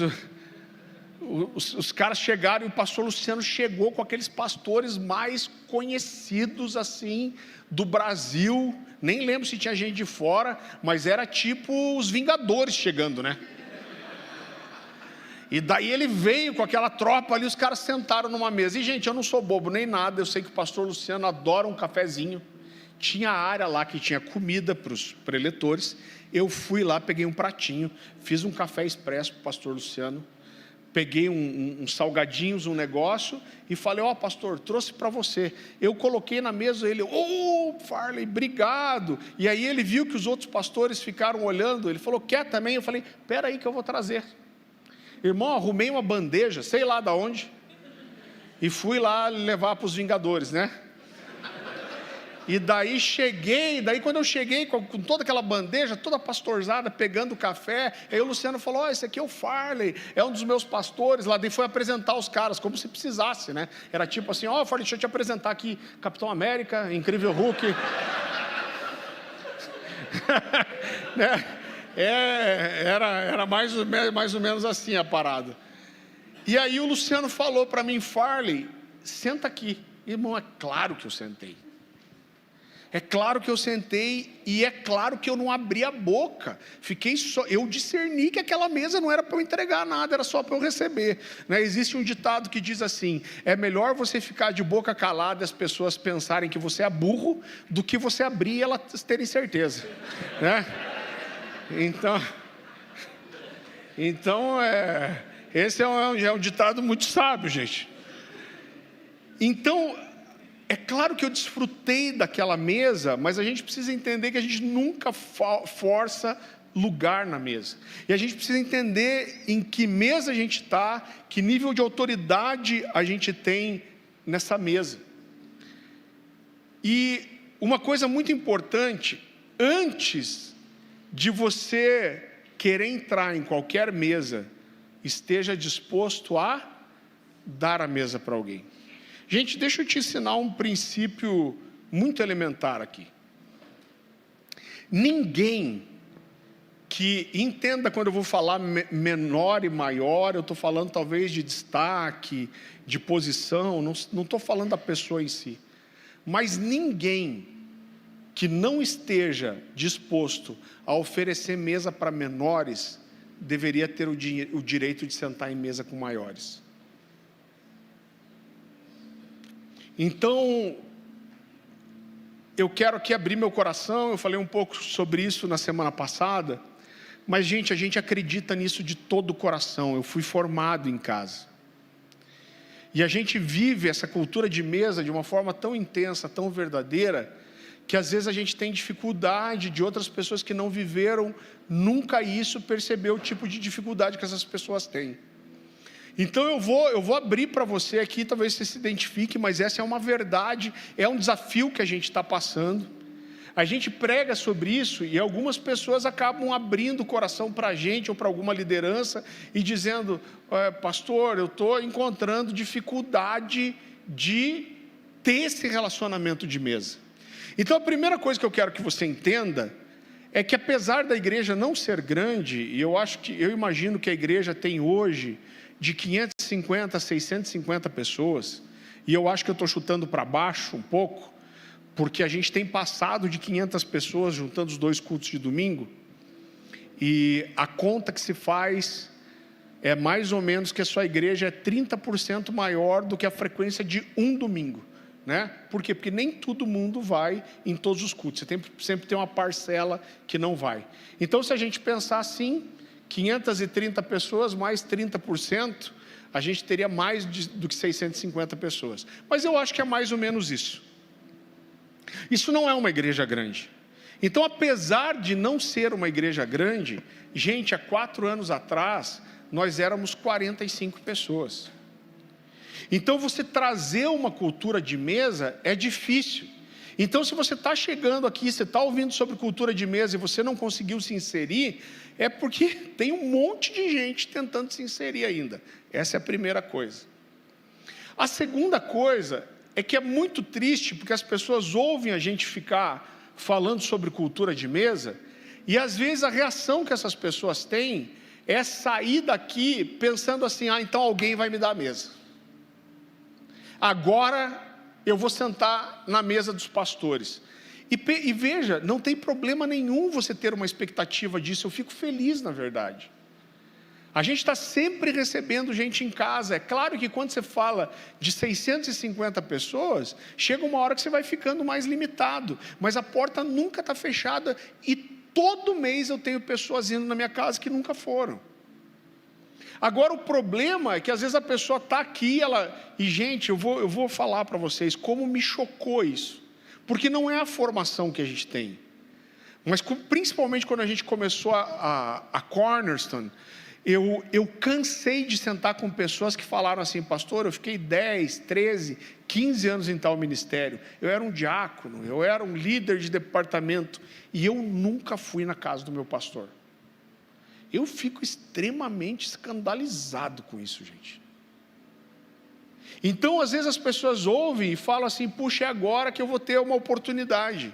os caras chegaram e o pastor Luciano chegou com aqueles pastores mais conhecidos, assim, do Brasil. Nem lembro se tinha gente de fora, mas era tipo os Vingadores chegando, né? E daí ele veio com aquela tropa ali, os caras sentaram numa mesa. E, gente, eu não sou bobo nem nada, eu sei que o pastor Luciano adora um cafezinho. Tinha área lá que tinha comida para os preletores. Eu fui lá, peguei um pratinho, fiz um café expresso para o pastor Luciano. Peguei uns salgadinhos, um negócio, e falei, pastor, trouxe para você. Eu coloquei na mesa, ele, Farley, obrigado. E aí ele viu que os outros pastores ficaram olhando, ele falou, quer também? Eu falei, espera aí que eu vou trazer. Irmão, arrumei uma bandeja, sei lá de onde, e fui lá levar para os Vingadores, né? E daí quando eu cheguei com toda aquela bandeja, toda pastorzada, pegando café, aí o Luciano falou, esse aqui é o Farley, é um dos meus pastores, lá daí foi apresentar os caras, como se precisasse, né? Era tipo assim, Farley, deixa eu te apresentar aqui, Capitão América, Incrível Hulk. Né? Era mais ou menos assim a parada. E aí o Luciano falou para mim, Farley, senta aqui. Irmão, é claro que eu sentei. É claro que eu sentei e é claro que eu não abri a boca. Eu discerni que aquela mesa não era para eu entregar nada, era só para eu receber. Né? Existe um ditado que diz assim, é melhor você ficar de boca calada e as pessoas pensarem que você é burro, do que você abrir e elas terem certeza. Né? Então esse é um ditado muito sábio, gente. Então, é claro que eu desfrutei daquela mesa, mas a gente precisa entender que a gente nunca força lugar na mesa. E a gente precisa entender em que mesa a gente está, que nível de autoridade a gente tem nessa mesa. E uma coisa muito importante, antes de você querer entrar em qualquer mesa, esteja disposto a dar a mesa para alguém. Gente, deixa eu te ensinar um princípio muito elementar aqui. Ninguém que entenda quando eu vou falar menor e maior, eu estou falando talvez de destaque, de posição, não estou falando da pessoa em si. Mas ninguém que não esteja disposto a oferecer mesa para menores, deveria ter o direito de sentar em mesa com maiores. Então, eu quero aqui abrir meu coração, eu falei um pouco sobre isso na semana passada, mas, gente, a gente acredita nisso de todo o coração. Eu fui formado em casa. E a gente vive essa cultura de mesa de uma forma tão intensa, tão verdadeira, que às vezes a gente tem dificuldade de outras pessoas que não viveram nunca isso, perceber o tipo de dificuldade que essas pessoas têm. Então eu vou abrir para você aqui, talvez você se identifique, mas essa é uma verdade, é um desafio que a gente está passando. A gente prega sobre isso e algumas pessoas acabam abrindo o coração para a gente ou para alguma liderança e dizendo, pastor, eu estou encontrando dificuldade de ter esse relacionamento de mesa. Então a primeira coisa que eu quero que você entenda é que, apesar da igreja não ser grande, e eu imagino que a igreja tem hoje de 550 a 650 pessoas, e eu acho que eu estou chutando para baixo um pouco, porque a gente tem passado de 500 pessoas juntando os 2 cultos de domingo, e a conta que se faz é mais ou menos que a sua igreja é 30% maior do que a frequência de um domingo. né? Por quê? Porque nem todo mundo vai em todos os cultos. Você sempre tem uma parcela que não vai. Então, se a gente pensar assim, 530 pessoas mais 30%, a gente teria mais do que 650 pessoas. Mas eu acho que é mais ou menos isso. Isso não é uma igreja grande. Então, apesar de não ser uma igreja grande, gente, há 4 anos atrás, nós éramos 45 pessoas. Então, você trazer uma cultura de mesa é difícil. Então, se você está chegando aqui, você está ouvindo sobre cultura de mesa e você não conseguiu se inserir, é porque tem um monte de gente tentando se inserir ainda. Essa é a primeira coisa. A segunda coisa é que é muito triste, porque as pessoas ouvem a gente ficar falando sobre cultura de mesa, e às vezes a reação que essas pessoas têm é sair daqui pensando assim, então alguém vai me dar a mesa. Agora eu vou sentar na mesa dos pastores. E veja, não tem problema nenhum você ter uma expectativa disso, eu fico feliz na verdade. A gente está sempre recebendo gente em casa. É claro que quando você fala de 650 pessoas, chega uma hora que você vai ficando mais limitado, mas a porta nunca está fechada e todo mês eu tenho pessoas indo na minha casa que nunca foram. Agora o problema é que às vezes a pessoa está aqui, e gente, eu vou falar para vocês como me chocou isso, porque não é a formação que a gente tem, mas principalmente quando a gente começou a Cornerstone, eu cansei de sentar com pessoas que falaram assim, pastor, eu fiquei 10, 13, 15 anos em tal ministério, eu era um diácono, eu era um líder de departamento, e eu nunca fui na casa do meu pastor. Eu fico extremamente escandalizado com isso, gente. Então, às vezes as pessoas ouvem e falam assim, puxa, é agora que eu vou ter uma oportunidade.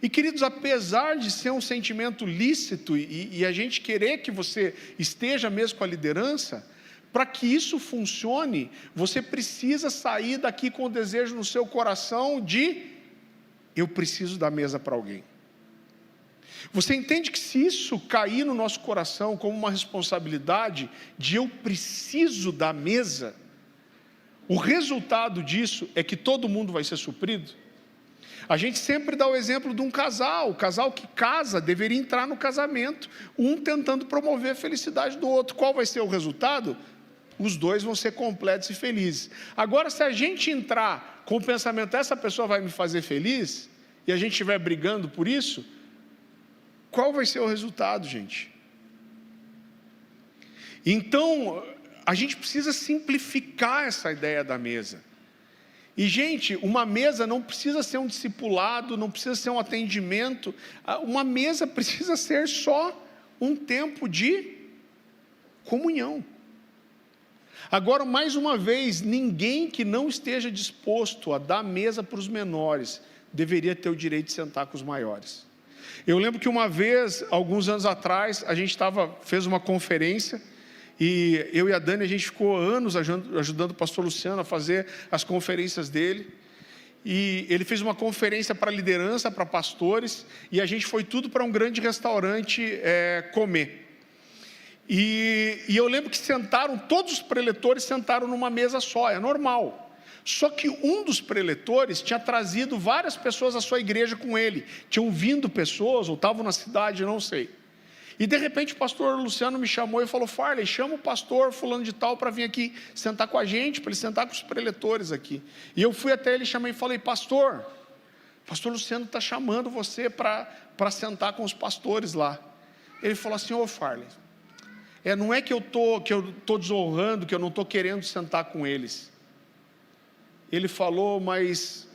E queridos, apesar de ser um sentimento lícito e a gente querer que você esteja mesmo com a liderança, para que isso funcione, você precisa sair daqui com o desejo no seu coração de, eu preciso dar mesa para alguém. Você entende que se isso cair no nosso coração como uma responsabilidade de eu preciso da mesa, o resultado disso é que todo mundo vai ser suprido? A gente sempre dá o exemplo de um casal, o casal que casa deveria entrar no casamento, um tentando promover a felicidade do outro. Qual vai ser o resultado? Os dois vão ser completos e felizes. Agora, se a gente entrar com o pensamento, essa pessoa vai me fazer feliz, e a gente estiver brigando por isso, qual vai ser o resultado, gente? Então, a gente precisa simplificar essa ideia da mesa. E, gente, uma mesa não precisa ser um discipulado, não precisa ser um atendimento. Uma mesa precisa ser só um tempo de comunhão. Agora, mais uma vez, ninguém que não esteja disposto a dar mesa para os menores deveria ter o direito de sentar com os maiores. Eu lembro que uma vez, alguns anos atrás, a gente fez uma conferência, e eu e a Dani, a gente ficou anos ajudando o pastor Luciano a fazer as conferências dele, e ele fez uma conferência para liderança, para pastores, e a gente foi tudo para um grande restaurante comer. E eu lembro que todos os preletores sentaram numa mesa só, é normal. Só que um dos preletores tinha trazido várias pessoas à sua igreja com ele. Tinham vindo pessoas, ou estavam na cidade, não sei. E de repente o pastor Luciano me chamou e falou, Farley, chama o pastor fulano de tal para vir aqui sentar com a gente, para ele sentar com os preletores aqui. E eu fui até ele, chamei e falei, pastor Luciano está chamando você para sentar com os pastores lá. Ele falou assim, Farley, não é que eu estou desonrando, que eu não estou querendo sentar com eles. Ele falou, mas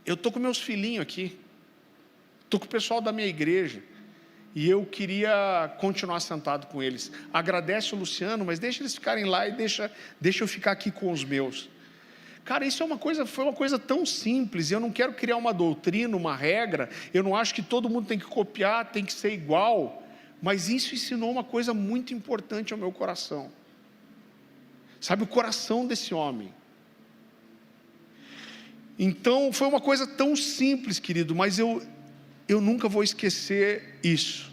eu estou com meus filhinhos aqui, estou com o pessoal da minha igreja, e eu queria continuar sentado com eles. Agradece o Luciano, mas deixa eles ficarem lá e deixa eu ficar aqui com os meus. Cara, isso foi uma coisa tão simples, eu não quero criar uma doutrina, uma regra, eu não acho que todo mundo tem que copiar, tem que ser igual, mas isso ensinou uma coisa muito importante ao meu coração. Sabe, o coração desse homem. Então, foi uma coisa tão simples, querido, mas eu nunca vou esquecer isso.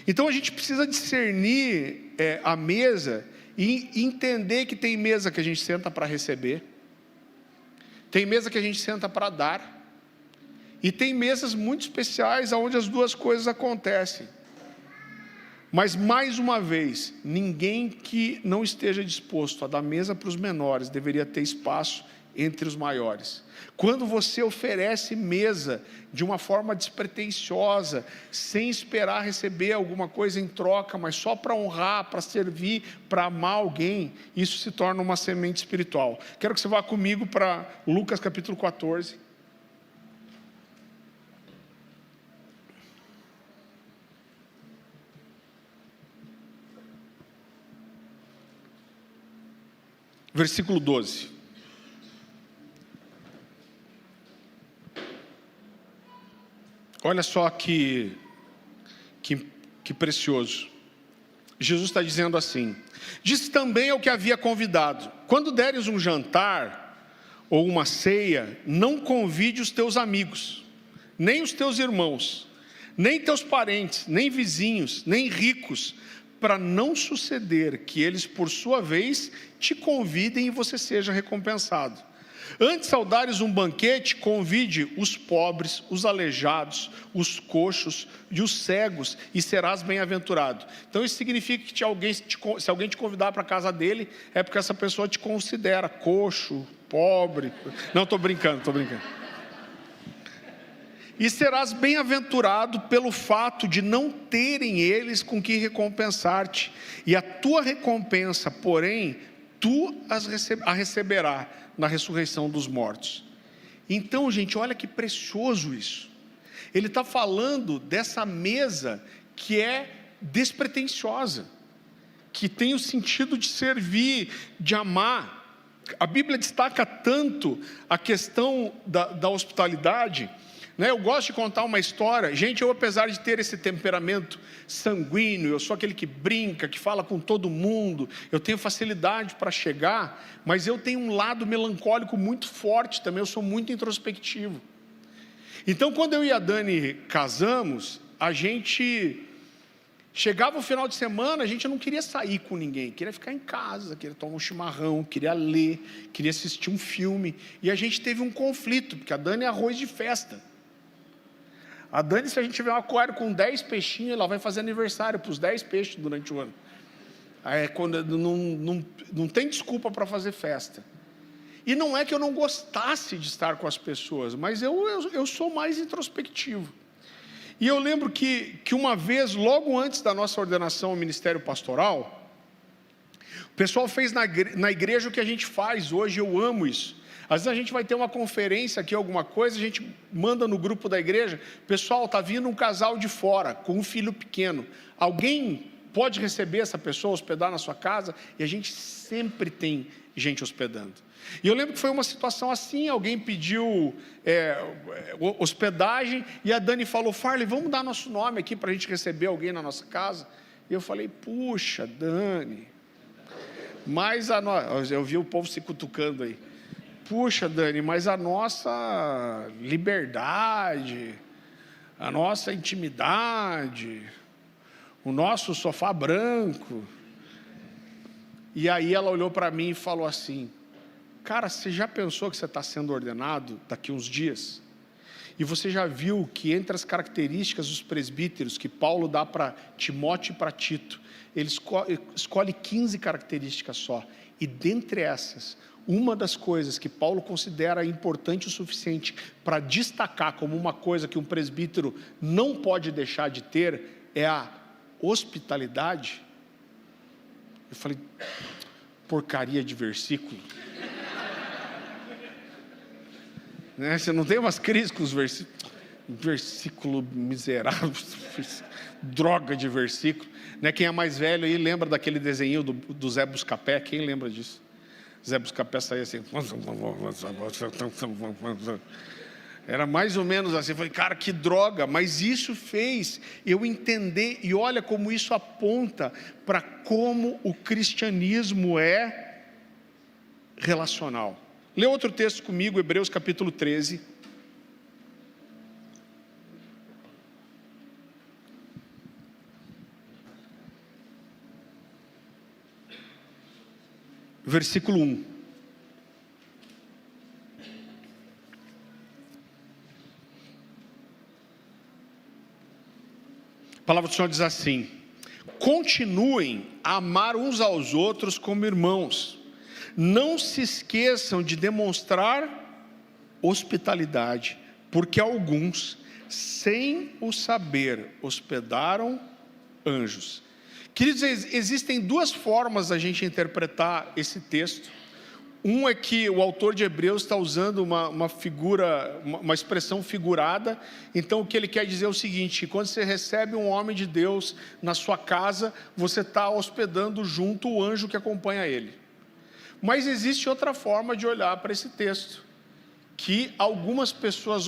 Então, a gente precisa discernir a mesa e entender que tem mesa que a gente senta para receber, Tem mesa que a gente senta para dar, e tem mesas muito especiais onde as duas coisas acontecem. Mas, mais uma vez, ninguém que não esteja disposto a dar mesa para os menores deveria ter espaço entre os maiores. Quando você oferece mesa de uma forma despretensiosa, sem esperar receber alguma coisa em troca, mas só para honrar, para servir, para amar alguém, isso se torna uma semente espiritual. Quero que você vá comigo para Lucas capítulo 14. Versículo 12. Olha só que precioso. Jesus está dizendo assim: disse também ao que havia convidado: quando deres um jantar ou uma ceia, não convide os teus amigos, nem os teus irmãos, nem teus parentes, nem vizinhos, nem ricos, para não suceder que eles por sua vez te convidem e você seja recompensado. Antes, ao dares um banquete, convide os pobres, os aleijados, os coxos e os cegos, e serás bem-aventurado. Então isso significa que se alguém te convidar para a casa dele, é porque essa pessoa te considera coxo, pobre. Não, estou brincando. E serás bem-aventurado pelo fato de não terem eles com que recompensar-te, e a tua recompensa, porém, tu a receberás na ressurreição dos mortos. Então, gente, olha que precioso isso. Ele está falando dessa mesa que é despretensiosa, que tem o sentido de servir, de amar. A Bíblia destaca tanto a questão da hospitalidade, né? Eu gosto de contar uma história. Gente, eu, apesar de ter esse temperamento sanguíneo, eu sou aquele que brinca, que fala com todo mundo, eu tenho facilidade para chegar, mas eu tenho um lado melancólico muito forte também, eu sou muito introspectivo. Então, quando eu e a Dani casamos, a gente chegava o final de semana, a gente não queria sair com ninguém, queria ficar em casa, queria tomar um chimarrão, queria ler, queria assistir um filme, e a gente teve um conflito, porque a Dani é arroz de festa. A Dani, se a gente tiver um aquário com 10 peixinhos, ela vai fazer aniversário para os 10 peixes durante o ano. Aí, quando não tem desculpa para fazer festa. E não é que eu não gostasse de estar com as pessoas, mas eu sou mais introspectivo. E eu lembro que uma vez, logo antes da nossa ordenação ao ministério pastoral, o pessoal fez na igreja o que a gente faz hoje, eu amo isso. Às vezes a gente vai ter uma conferência aqui, alguma coisa, a gente manda no grupo da igreja: pessoal, está vindo um casal de fora, com um filho pequeno, alguém pode receber essa pessoa, hospedar na sua casa? E a gente sempre tem gente hospedando. E eu lembro que foi uma situação assim, alguém pediu hospedagem, e a Dani falou: Farley, vamos dar nosso nome aqui para a gente receber alguém na nossa casa. E eu falei: puxa, Dani, mas eu vi o povo se cutucando aí. Puxa, Dani, mas a nossa liberdade, a nossa intimidade, o nosso sofá branco. E aí ela olhou para mim e falou assim: cara, você já pensou que você está sendo ordenado daqui uns dias? E você já viu que entre as características dos presbíteros que Paulo dá para Timóteo e para Tito, ele escolhe 15 características só, e dentre essas, uma das coisas que Paulo considera importante o suficiente para destacar como uma coisa que um presbítero não pode deixar de ter é a hospitalidade. Eu falei: porcaria de versículo. Né? Você não tem umas crises com os versículo miserável, droga de versículo. Né? Quem é mais velho aí lembra daquele desenho do Zé Buscapé? Quem lembra disso? Zé Buscapé saía assim, era mais ou menos assim. Eu falei: cara, que droga. Mas isso fez eu entender, e olha como isso aponta para como o cristianismo é relacional. Lê outro texto comigo, Hebreus capítulo 13. Versículo 1. palavra do Senhor diz assim: continuem a amar uns aos outros como irmãos. Não se esqueçam de demonstrar hospitalidade, porque alguns, sem o saber, hospedaram anjos. Queridos, existem duas formas da gente interpretar esse texto. Um é que o autor de Hebreus está usando uma figura, uma expressão figurada. Então o que ele quer dizer é o seguinte: quando você recebe um homem de Deus na sua casa, você está hospedando junto o anjo que acompanha ele. Mas existe outra forma de olhar para esse texto, que algumas pessoas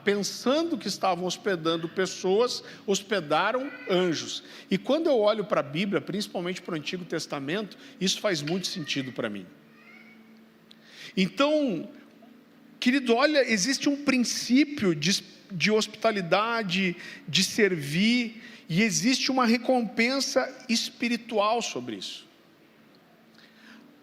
pensando que estavam hospedando pessoas, hospedaram anjos. E quando eu olho para a Bíblia, principalmente para o Antigo Testamento, isso faz muito sentido para mim. Então, querido, olha, existe um princípio de hospitalidade, de servir, e existe uma recompensa espiritual sobre isso.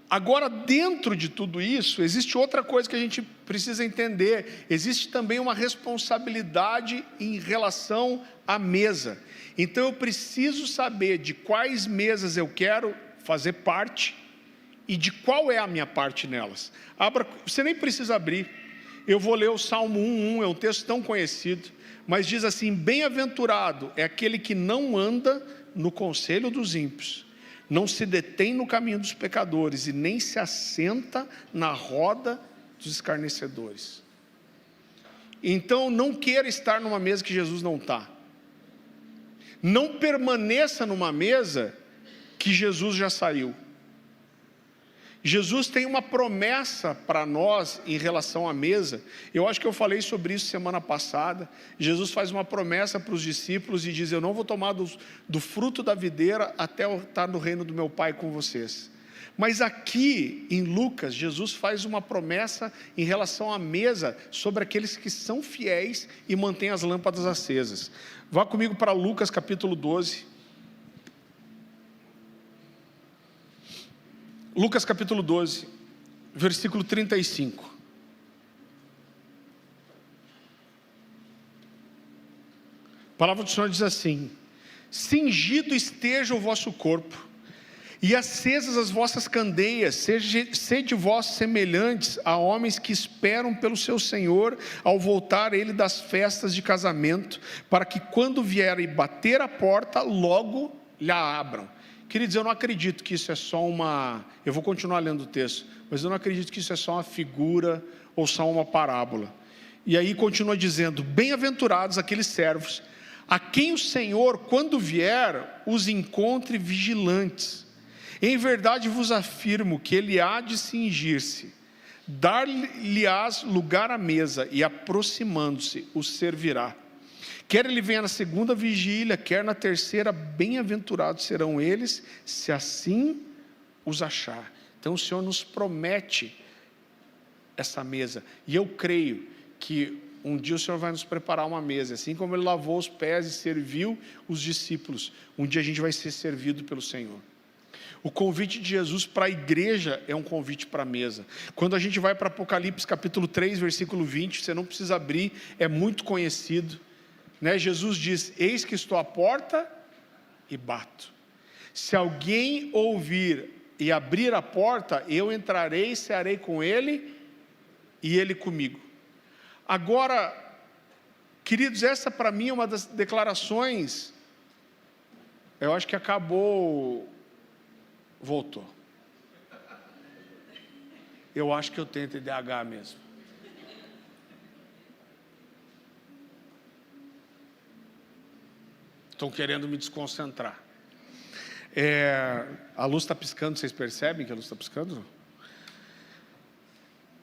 Agora, dentro de tudo isso, existe outra coisa que a gente precisa entender. Existe também uma responsabilidade em relação à mesa. Então, eu preciso saber de quais mesas eu quero fazer parte e de qual é a minha parte nelas. Você nem precisa abrir. Eu vou ler o Salmo 1:1, é um texto tão conhecido, mas diz assim: bem-aventurado é aquele que não anda no conselho dos ímpios, não se detém no caminho dos pecadores e nem se assenta na roda dos escarnecedores. Então, não queira estar numa mesa que Jesus não está. Não permaneça numa mesa que Jesus já saiu. Jesus tem uma promessa para nós em relação à mesa. Eu acho que eu falei sobre isso semana passada. Jesus faz uma promessa para os discípulos e diz: eu não vou tomar do fruto da videira até eu estar no reino do meu Pai com vocês. Mas aqui em Lucas, Jesus faz uma promessa em relação à mesa sobre aqueles que são fiéis e mantêm as lâmpadas acesas. Vá comigo para Lucas capítulo 12. Lucas capítulo 12, versículo 35. A palavra do Senhor diz assim: cingido esteja o vosso corpo, e acesas as vossas candeias, sede vós semelhantes a homens que esperam pelo seu Senhor, ao voltar ele das festas de casamento, para que quando vier e bater a porta, logo lhe abram. Queridos, eu não acredito que isso é só eu vou continuar lendo o texto, mas eu não acredito que isso é só uma figura ou só uma parábola. E aí continua dizendo: bem-aventurados aqueles servos, a quem o Senhor, quando vier, os encontre vigilantes. Em verdade vos afirmo que ele há de cingir-se, dar-lhe-ás lugar à mesa, e aproximando-se, os servirá. Quer ele venha na segunda vigília, quer na terceira, bem-aventurados serão eles, se assim os achar. Então o Senhor nos promete essa mesa, e eu creio que um dia o Senhor vai nos preparar uma mesa, assim como ele lavou os pés e serviu os discípulos, um dia a gente vai ser servido pelo Senhor. O convite de Jesus para a igreja é um convite para a mesa. Quando a gente vai para Apocalipse capítulo 3, versículo 20, você não precisa abrir, é muito conhecido. Jesus diz: eis que estou à porta e bato. Se alguém ouvir e abrir a porta, eu entrarei e cearei com ele e ele comigo. Agora, queridos, essa para mim é uma das declarações, eu acho que voltou. Eu acho que eu tenho TDAH mesmo. Estão querendo me desconcentrar. A luz está piscando, vocês percebem que a luz está piscando?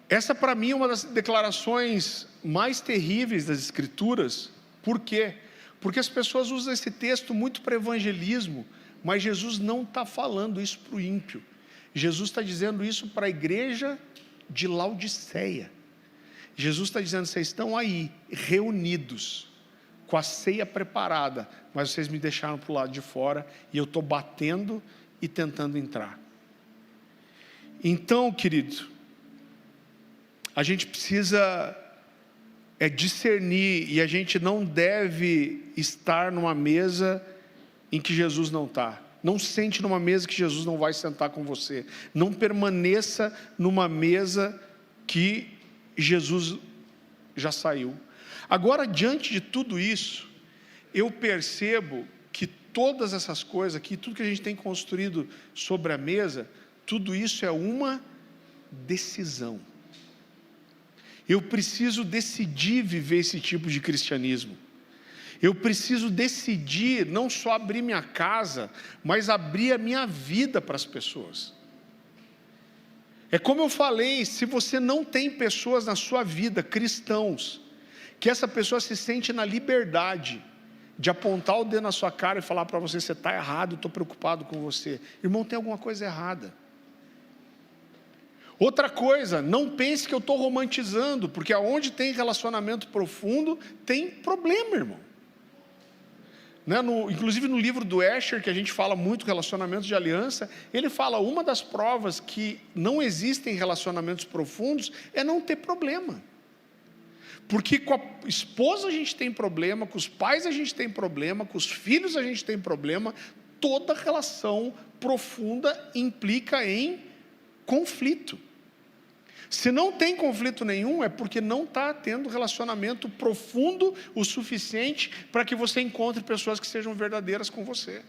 Essa para mim é uma das declarações mais terríveis das Escrituras. Por quê? Porque as pessoas usam esse texto muito para evangelismo, mas Jesus não está falando isso para o ímpio. Jesus está dizendo isso para a igreja de Laodiceia. Jesus está dizendo: vocês estão aí, reunidos, com a ceia preparada, mas vocês me deixaram para o lado de fora, e eu estou batendo e tentando entrar. Então, querido, a gente precisa é discernir, e a gente não deve estar numa mesa em que Jesus não está. Não sente numa mesa que Jesus não vai sentar com você. Não permaneça numa mesa que Jesus já saiu. Agora, diante de tudo isso, eu percebo que todas essas coisas aqui, tudo que a gente tem construído sobre a mesa, tudo isso é uma decisão. Eu preciso decidir viver esse tipo de cristianismo. Eu preciso decidir não só abrir minha casa, mas abrir a minha vida para as pessoas. É como eu falei, se você não tem pessoas na sua vida, cristãos, que essa pessoa se sente na liberdade de apontar o dedo na sua cara e falar para você: você está errado, estou preocupado com você. Irmão, tem alguma coisa errada. Outra coisa, não pense que eu estou romantizando, porque aonde tem relacionamento profundo, tem problema, irmão. Inclusive no livro do Escher, que a gente fala muito relacionamentos de aliança, ele fala, uma das provas que não existem relacionamentos profundos é não ter problema. Porque com a esposa a gente tem problema, com os pais a gente tem problema, com os filhos a gente tem problema. Toda relação profunda implica em conflito. Se não tem conflito nenhum, é porque não está tendo relacionamento profundo o suficiente para que você encontre pessoas que sejam verdadeiras com você.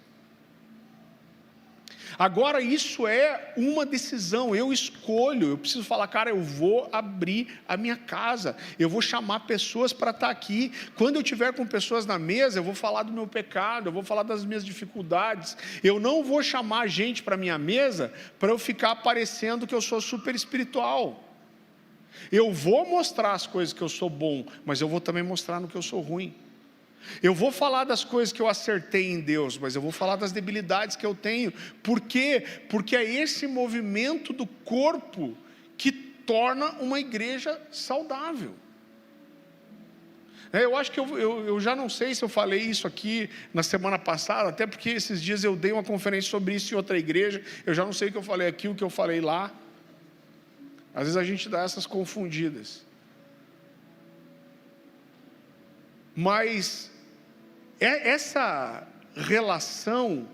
Agora, isso é uma decisão, eu escolho, eu preciso falar, cara, eu vou abrir a minha casa, eu vou chamar pessoas para estar aqui. Quando eu estiver com pessoas na mesa, eu vou falar do meu pecado, eu vou falar das minhas dificuldades. Eu não vou chamar gente para a minha mesa para eu ficar parecendo que eu sou super espiritual. Eu vou mostrar as coisas que eu sou bom, mas eu vou também mostrar no que eu sou ruim. Eu vou falar das coisas que eu acertei em Deus, mas eu vou falar das debilidades que eu tenho. Por quê? Porque é esse movimento do corpo que torna uma igreja saudável. Eu acho que eu já não sei se eu falei isso aqui na semana passada, até porque esses dias eu dei uma conferência sobre isso em outra igreja, eu já não sei o que eu falei aqui, o que eu falei lá. Às vezes a gente dá essas confundidas. Mas essa relação,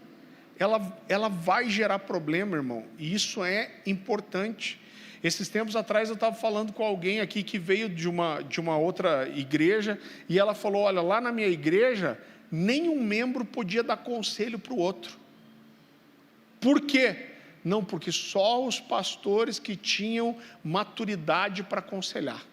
ela vai gerar problema, irmão, e isso é importante. Esses tempos atrás eu estava falando com alguém aqui que veio de uma outra igreja, e ela falou, olha, lá na minha igreja, nenhum membro podia dar conselho para o outro. Por quê? Não, porque só os pastores que tinham maturidade para aconselhar.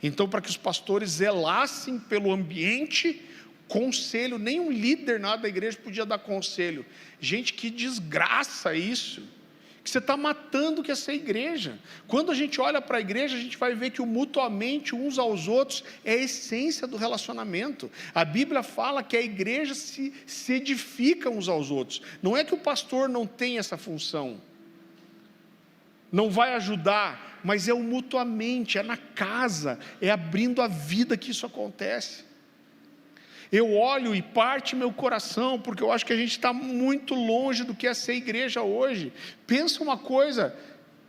Então, para que os pastores zelassem pelo ambiente, conselho, nenhum líder nada da igreja podia dar conselho. Gente, que desgraça isso, que você está matando que essa igreja. Quando a gente olha para a igreja, a gente vai ver que o mutuamente uns aos outros é a essência do relacionamento. A Bíblia fala que a igreja se edifica uns aos outros. Não é que o pastor não tem essa função, não vai ajudar, mas é o mutuamente, é na casa, é abrindo a vida que isso acontece. Eu olho e parte meu coração, porque eu acho que a gente está muito longe do que é ser igreja hoje. Pensa uma coisa,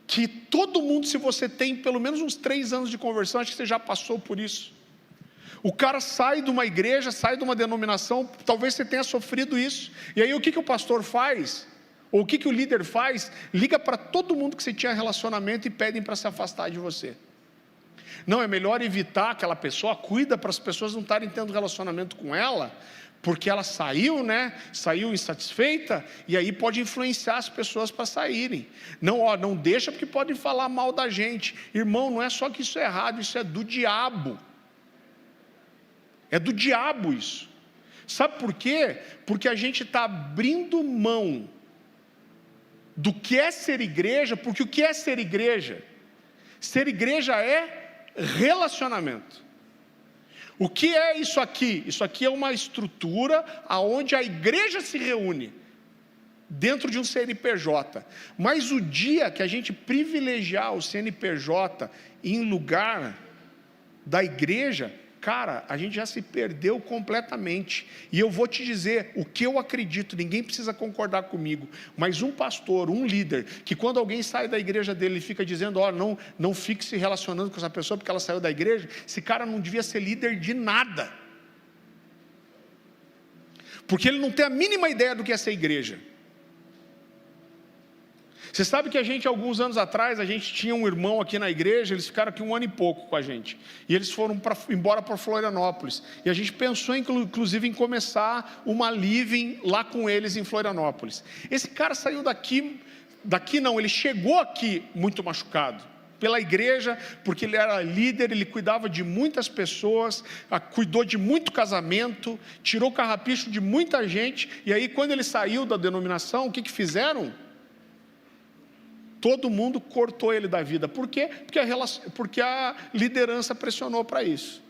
que todo mundo, se você tem pelo menos uns 3 anos de conversão, acho que você já passou por isso. O cara sai de uma igreja, sai de uma denominação, talvez você tenha sofrido isso, e aí o que o pastor faz? Ou o que o líder faz? Liga para todo mundo que você tinha relacionamento e pedem para se afastar de você. Não, é melhor evitar aquela pessoa, cuida para as pessoas não estarem tendo relacionamento com ela, porque ela saiu, saiu insatisfeita, e aí pode influenciar as pessoas para saírem. Não, não deixa, porque podem falar mal da gente. Irmão, não é só que isso é errado, isso é do diabo. É do diabo isso. Sabe por quê? Porque a gente está abrindo mão do que é ser igreja, porque o que é ser igreja? Ser igreja é relacionamento. O que é isso aqui? Isso aqui é uma estrutura aonde a igreja se reúne dentro de um CNPJ. Mas o dia que a gente privilegiar o CNPJ em lugar da igreja, Cara, a gente já se perdeu completamente. E eu vou te dizer o que eu acredito, ninguém precisa concordar comigo, mas um pastor, um líder, que quando alguém sai da igreja dele, ele fica dizendo, não fique se relacionando com essa pessoa porque ela saiu da igreja, esse cara não devia ser líder de nada. Porque ele não tem a mínima ideia do que é ser igreja. Você sabe que alguns anos atrás, a gente tinha um irmão aqui na igreja, eles ficaram aqui 1 ano e pouco com a gente, e eles foram embora para Florianópolis, e a gente pensou inclusive em começar uma living lá com eles em Florianópolis. Esse cara saiu ele chegou aqui muito machucado, pela igreja, porque ele era líder, ele cuidava de muitas pessoas, cuidou de muito casamento, tirou o carrapicho de muita gente, e aí quando ele saiu da denominação, o que fizeram? Todo mundo cortou ele da vida. Por quê? Porque a liderança pressionou para isso.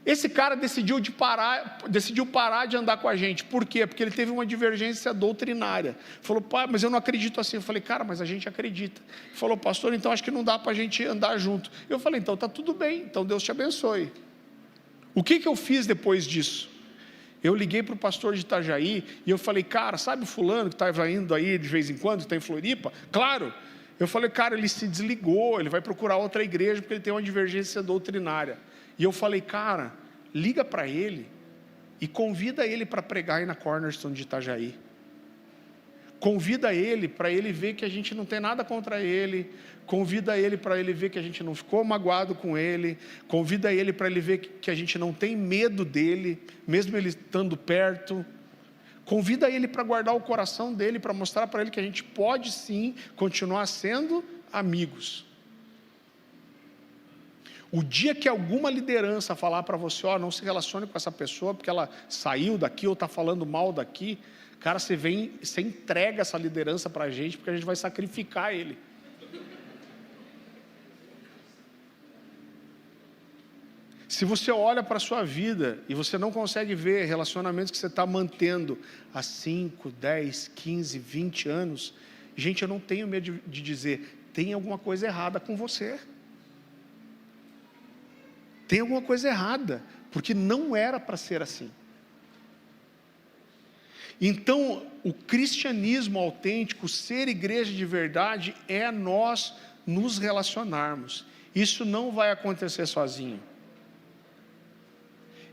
Esse cara decidiu parar de andar com a gente. Por quê? Porque ele teve uma divergência doutrinária. Falou, pai, mas eu não acredito assim. Eu falei, cara, mas a gente acredita. Ele falou, pastor, então acho que não dá para a gente andar junto. Eu falei, então está tudo bem, então Deus te abençoe. O que eu fiz depois disso? Eu liguei para o pastor de Itajaí e eu falei, cara, sabe o fulano que estava indo aí de vez em quando, que está em Floripa? Claro. Eu falei, cara, ele se desligou, ele vai procurar outra igreja porque ele tem uma divergência doutrinária. E eu falei, cara, liga para ele e convida ele para pregar aí na Cornerstone de Itajaí. Convida ele para ele ver que a gente não tem nada contra ele. Convida ele para ele ver que a gente não ficou magoado com ele. Convida ele para ele ver que a gente não tem medo dele, mesmo ele estando perto. Convida ele para guardar o coração dele, para mostrar para ele que a gente pode sim continuar sendo amigos. O dia que alguma liderança falar para você, não se relacione com essa pessoa porque ela saiu daqui ou está falando mal daqui, cara, você entrega essa liderança para a gente, porque a gente vai sacrificar ele. Se você olha para a sua vida e você não consegue ver relacionamentos que você está mantendo há 5, 10, 15, 20 anos, gente, eu não tenho medo de dizer, tem alguma coisa errada com você. Tem alguma coisa errada, porque não era para ser assim. Então, o cristianismo autêntico, ser igreja de verdade, é nós nos relacionarmos. Isso não vai acontecer sozinho.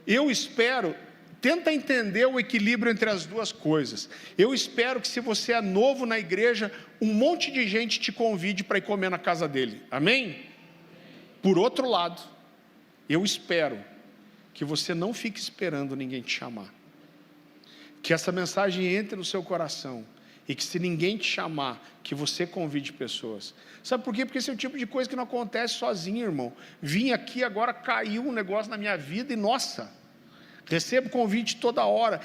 Eu espero, tenta entender o equilíbrio entre as duas coisas. Eu espero que se você é novo na igreja, um monte de gente te convide para ir comer na casa dele. Amém? Por outro lado, eu espero que você não fique esperando ninguém te chamar. Que essa mensagem entre no seu coração e que se ninguém te chamar, que você convide pessoas. Sabe por quê? Porque esse é o tipo de coisa que não acontece sozinho, irmão. Vim aqui, agora caiu um negócio na minha vida e nossa, recebo convite toda hora.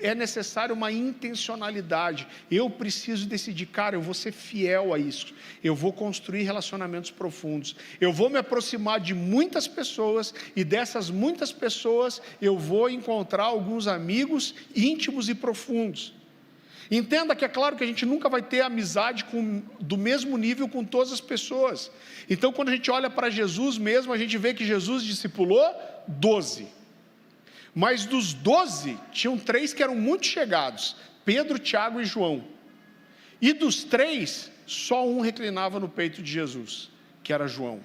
É necessário uma intencionalidade. Eu preciso decidir, cara, eu vou ser fiel a isso. Eu vou construir relacionamentos profundos. Eu vou me aproximar de muitas pessoas e dessas muitas pessoas eu vou encontrar alguns amigos íntimos e profundos. Entenda que é claro que a gente nunca vai ter amizade do mesmo nível com todas as pessoas. Então, quando a gente olha para Jesus mesmo, a gente vê que Jesus discipulou 12. Mas dos 12, tinham 3 que eram muito chegados, Pedro, Tiago e João. E dos 3, só um reclinava no peito de Jesus, que era João.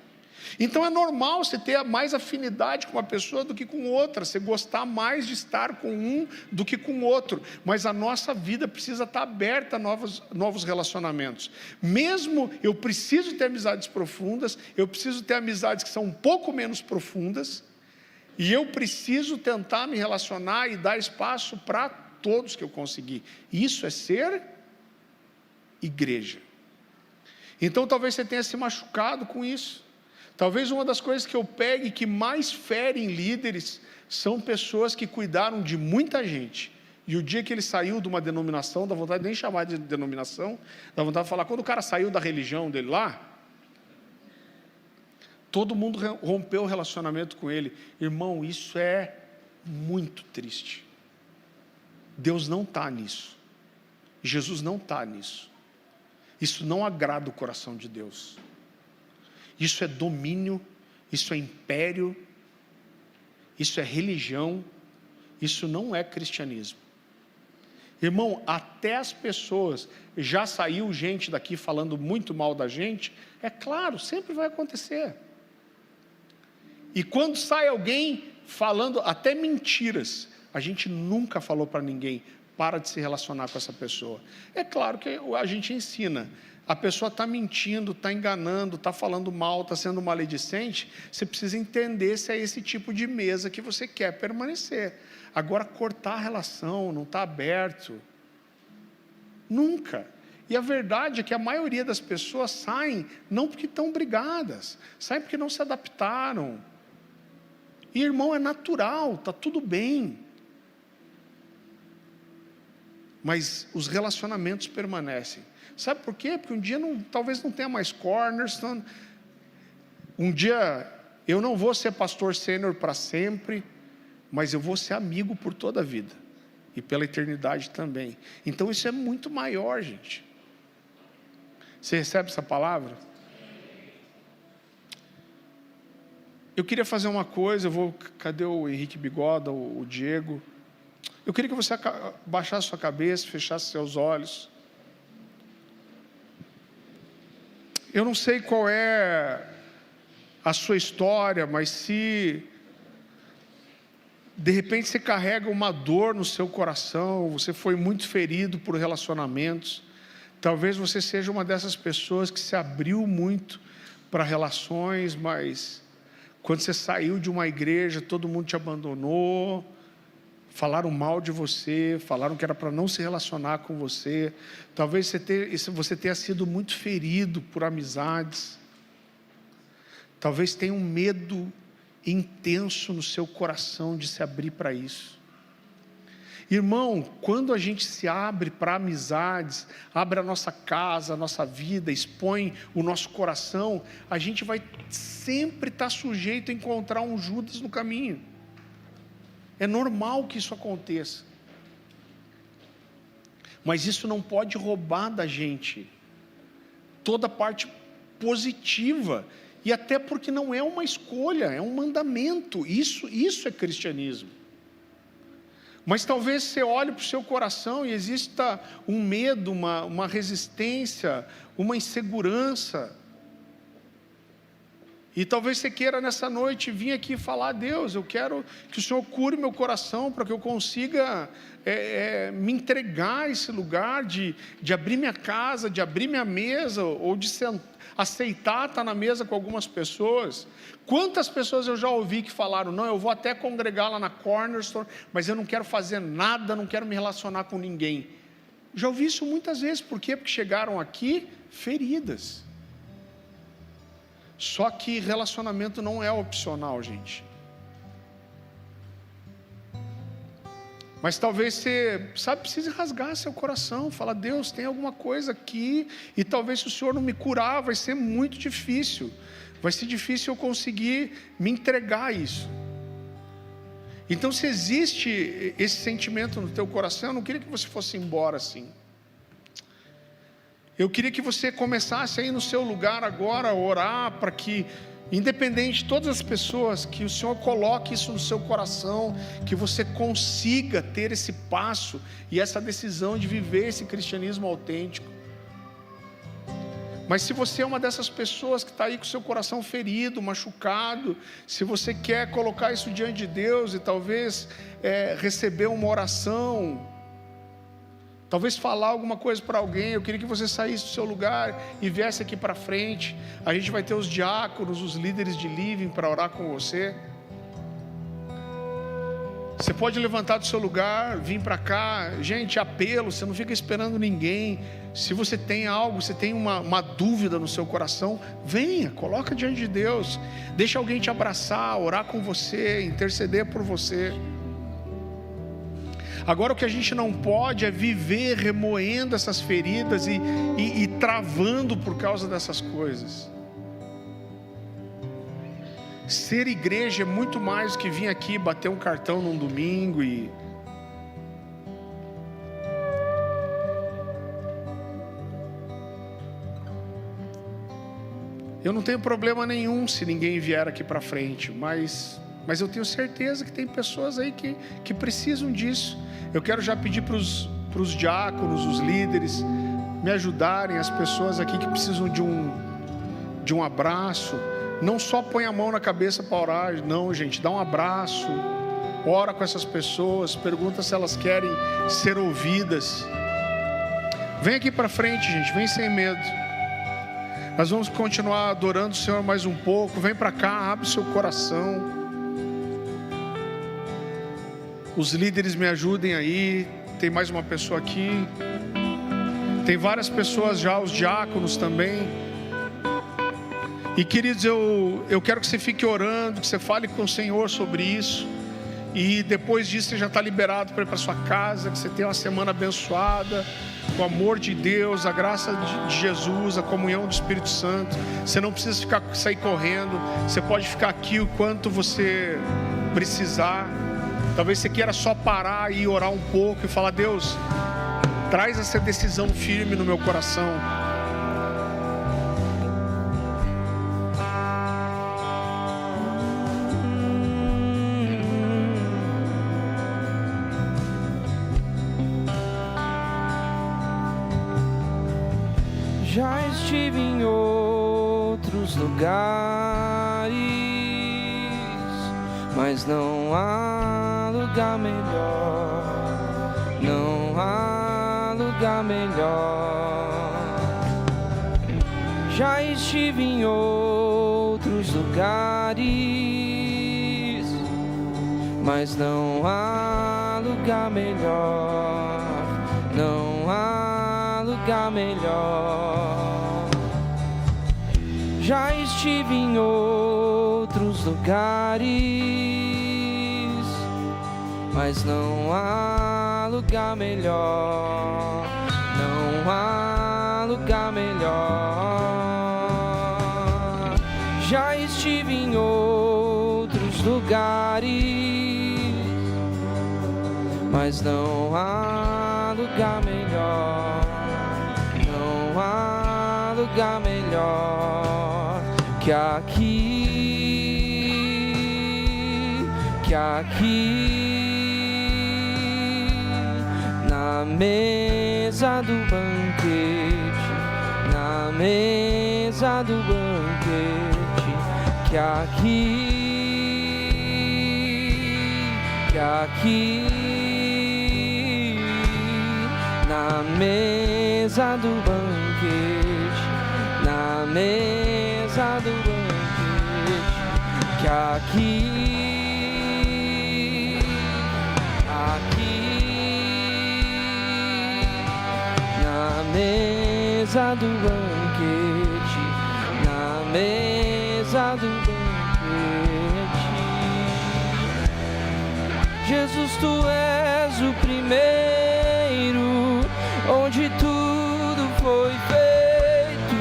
Então é normal você ter mais afinidade com uma pessoa do que com outra, você gostar mais de estar com um do que com outro, mas a nossa vida precisa estar aberta a novos relacionamentos. Mesmo eu preciso ter amizades profundas, eu preciso ter amizades que são um pouco menos profundas, e eu preciso tentar me relacionar e dar espaço para todos que eu conseguir. Isso é ser igreja. Então talvez você tenha se machucado com isso. Talvez uma das coisas que eu pegue que mais ferem líderes são pessoas que cuidaram de muita gente. E o dia que ele saiu de uma denominação, dá vontade de nem chamar de denominação, dá vontade de falar, quando o cara saiu da religião dele lá, todo mundo rompeu o relacionamento com ele. Irmão, isso é muito triste. Deus não está nisso. Jesus não está nisso. Isso não agrada o coração de Deus. Isso é domínio, isso é império, isso é religião, isso não é cristianismo. Irmão, até as pessoas, já saiu gente daqui falando muito mal da gente, é claro, sempre vai acontecer. E quando sai alguém falando até mentiras, a gente nunca falou para ninguém, para de se relacionar com essa pessoa. É claro que a gente ensina, a pessoa está mentindo, está enganando, está falando mal, está sendo maledicente, você precisa entender se é esse tipo de mesa que você quer permanecer. Agora, cortar a relação, não está aberto, nunca. E a verdade é que a maioria das pessoas saem, não porque estão brigadas, saem porque não se adaptaram. E irmão, é natural, está tudo bem. Mas os relacionamentos permanecem. Sabe por quê? Porque um dia talvez não tenha mais cornerstone. Um dia eu não vou ser pastor sênior para sempre, mas eu vou ser amigo por toda a vida. E pela eternidade também. Então isso é muito maior, gente. Você recebe essa palavra? Eu queria fazer uma coisa, cadê o Henrique Bigoda, o Diego? Eu queria que você baixasse sua cabeça, fechasse seus olhos. Eu não sei qual é a sua história, mas se de repente você carrega uma dor no seu coração, você foi muito ferido por relacionamentos, talvez você seja uma dessas pessoas que se abriu muito para relações, mas quando você saiu de uma igreja, todo mundo te abandonou, falaram mal de você, falaram que era para não se relacionar com você. Talvez você tenha sido muito ferido por amizades. Talvez tenha um medo intenso no seu coração de se abrir para isso. Irmão, quando a gente se abre para amizades, abre a nossa casa, a nossa vida, expõe o nosso coração, a gente vai sempre estar sujeito a encontrar um Judas no caminho. É normal que isso aconteça. Mas isso não pode roubar da gente toda a parte positiva, e até porque não é uma escolha, é um mandamento. Isso é cristianismo. Mas talvez você olhe para o seu coração e exista um medo, uma resistência, uma insegurança. E talvez você queira nessa noite vir aqui falar a Deus, eu quero que o Senhor cure meu coração para que eu consiga me entregar a esse lugar de abrir minha casa, de abrir minha mesa, ou de aceitar estar na mesa com algumas pessoas. Quantas pessoas eu já ouvi que falaram, não, eu vou até congregar lá na Cornerstone, mas eu não quero fazer nada, não quero me relacionar com ninguém. Já ouvi isso muitas vezes, por quê? Porque chegaram aqui feridas. Só que relacionamento não é opcional, gente. Mas talvez você, precise rasgar seu coração, falar, Deus, tem alguma coisa aqui, e talvez se o Senhor não me curar, vai ser muito difícil. Vai ser difícil eu conseguir me entregar a isso. Então, se existe esse sentimento no teu coração, eu não queria que você fosse embora assim. Eu queria que você começasse aí no seu lugar agora a orar para que, independente de todas as pessoas, que o Senhor coloque isso no seu coração, que você consiga ter esse passo e essa decisão de viver esse cristianismo autêntico. Mas se você é uma dessas pessoas que está aí com o seu coração ferido, machucado, se você quer colocar isso diante de Deus e talvez receber uma oração, talvez falar alguma coisa para alguém, eu queria que você saísse do seu lugar e viesse aqui para frente. A gente vai ter os diáconos, os líderes de living para orar com você. Você pode levantar do seu lugar, vir para cá. Gente, apelo, você não fica esperando ninguém. Se você tem algo, você tem uma dúvida no seu coração, venha, coloca diante de Deus. Deixa alguém te abraçar, orar com você, interceder por você. Agora o que a gente não pode é viver remoendo essas feridas e travando por causa dessas coisas. Ser igreja é muito mais do que vir aqui bater um cartão num domingo Eu não tenho problema nenhum se ninguém vier aqui para frente, mas Mas eu tenho certeza que tem pessoas aí que precisam disso. Eu quero já pedir para os diáconos, os líderes, me ajudarem, as pessoas aqui que precisam de um abraço. Não só põe a mão na cabeça para orar, não, gente, dá um abraço, ora com essas pessoas, pergunta se elas querem ser ouvidas. Vem aqui para frente, gente, vem sem medo. Nós vamos continuar adorando o Senhor mais um pouco. Vem para cá, abre seu coração. Os líderes me ajudem aí. Tem mais uma pessoa aqui. Tem várias pessoas já, os diáconos também. E queridos, eu quero que você fique orando, que você fale com o Senhor sobre isso. E depois disso você já está liberado para ir para sua casa, que você tenha uma semana abençoada, com o amor de Deus, a graça de Jesus, a comunhão do Espírito Santo. Você não precisa sair correndo, você pode ficar aqui o quanto você precisar. Talvez você queira só parar e orar um pouco e falar: Deus, traz essa decisão firme no meu coração. Já estive em outros lugares, mas não há lugar melhor, não há lugar melhor. Já estive em outros lugares, mas não há lugar melhor, não há lugar melhor. Já estive em outros lugares, mas não há lugar melhor, não há lugar melhor. Já estive em outros lugares, mas não há lugar melhor, não há lugar melhor que aqui, na mesa do banquete, na mesa do banquete, que aqui, na mesa do banquete, na mesa do banquete, que aqui, na mesa do banquete, na mesa do banquete. Jesus, tu és o primeiro, onde tudo foi feito,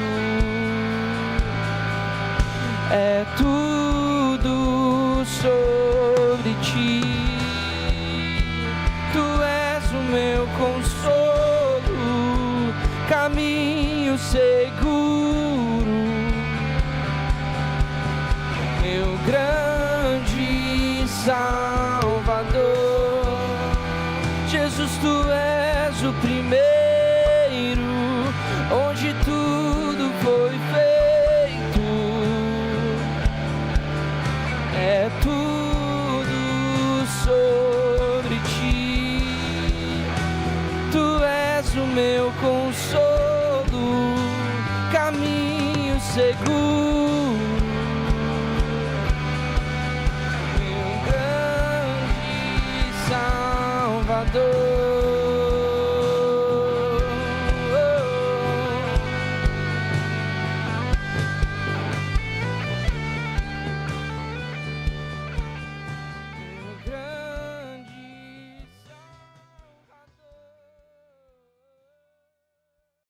é tudo sobre ti. Tu és o meu consolo, caminho seguro, meu grande Salvador. Jesus, tu és o primeiro, onde tudo foi feito, é tudo sobre ti. Tu és o meu consolo, caminho seguro, meu grande Salvador.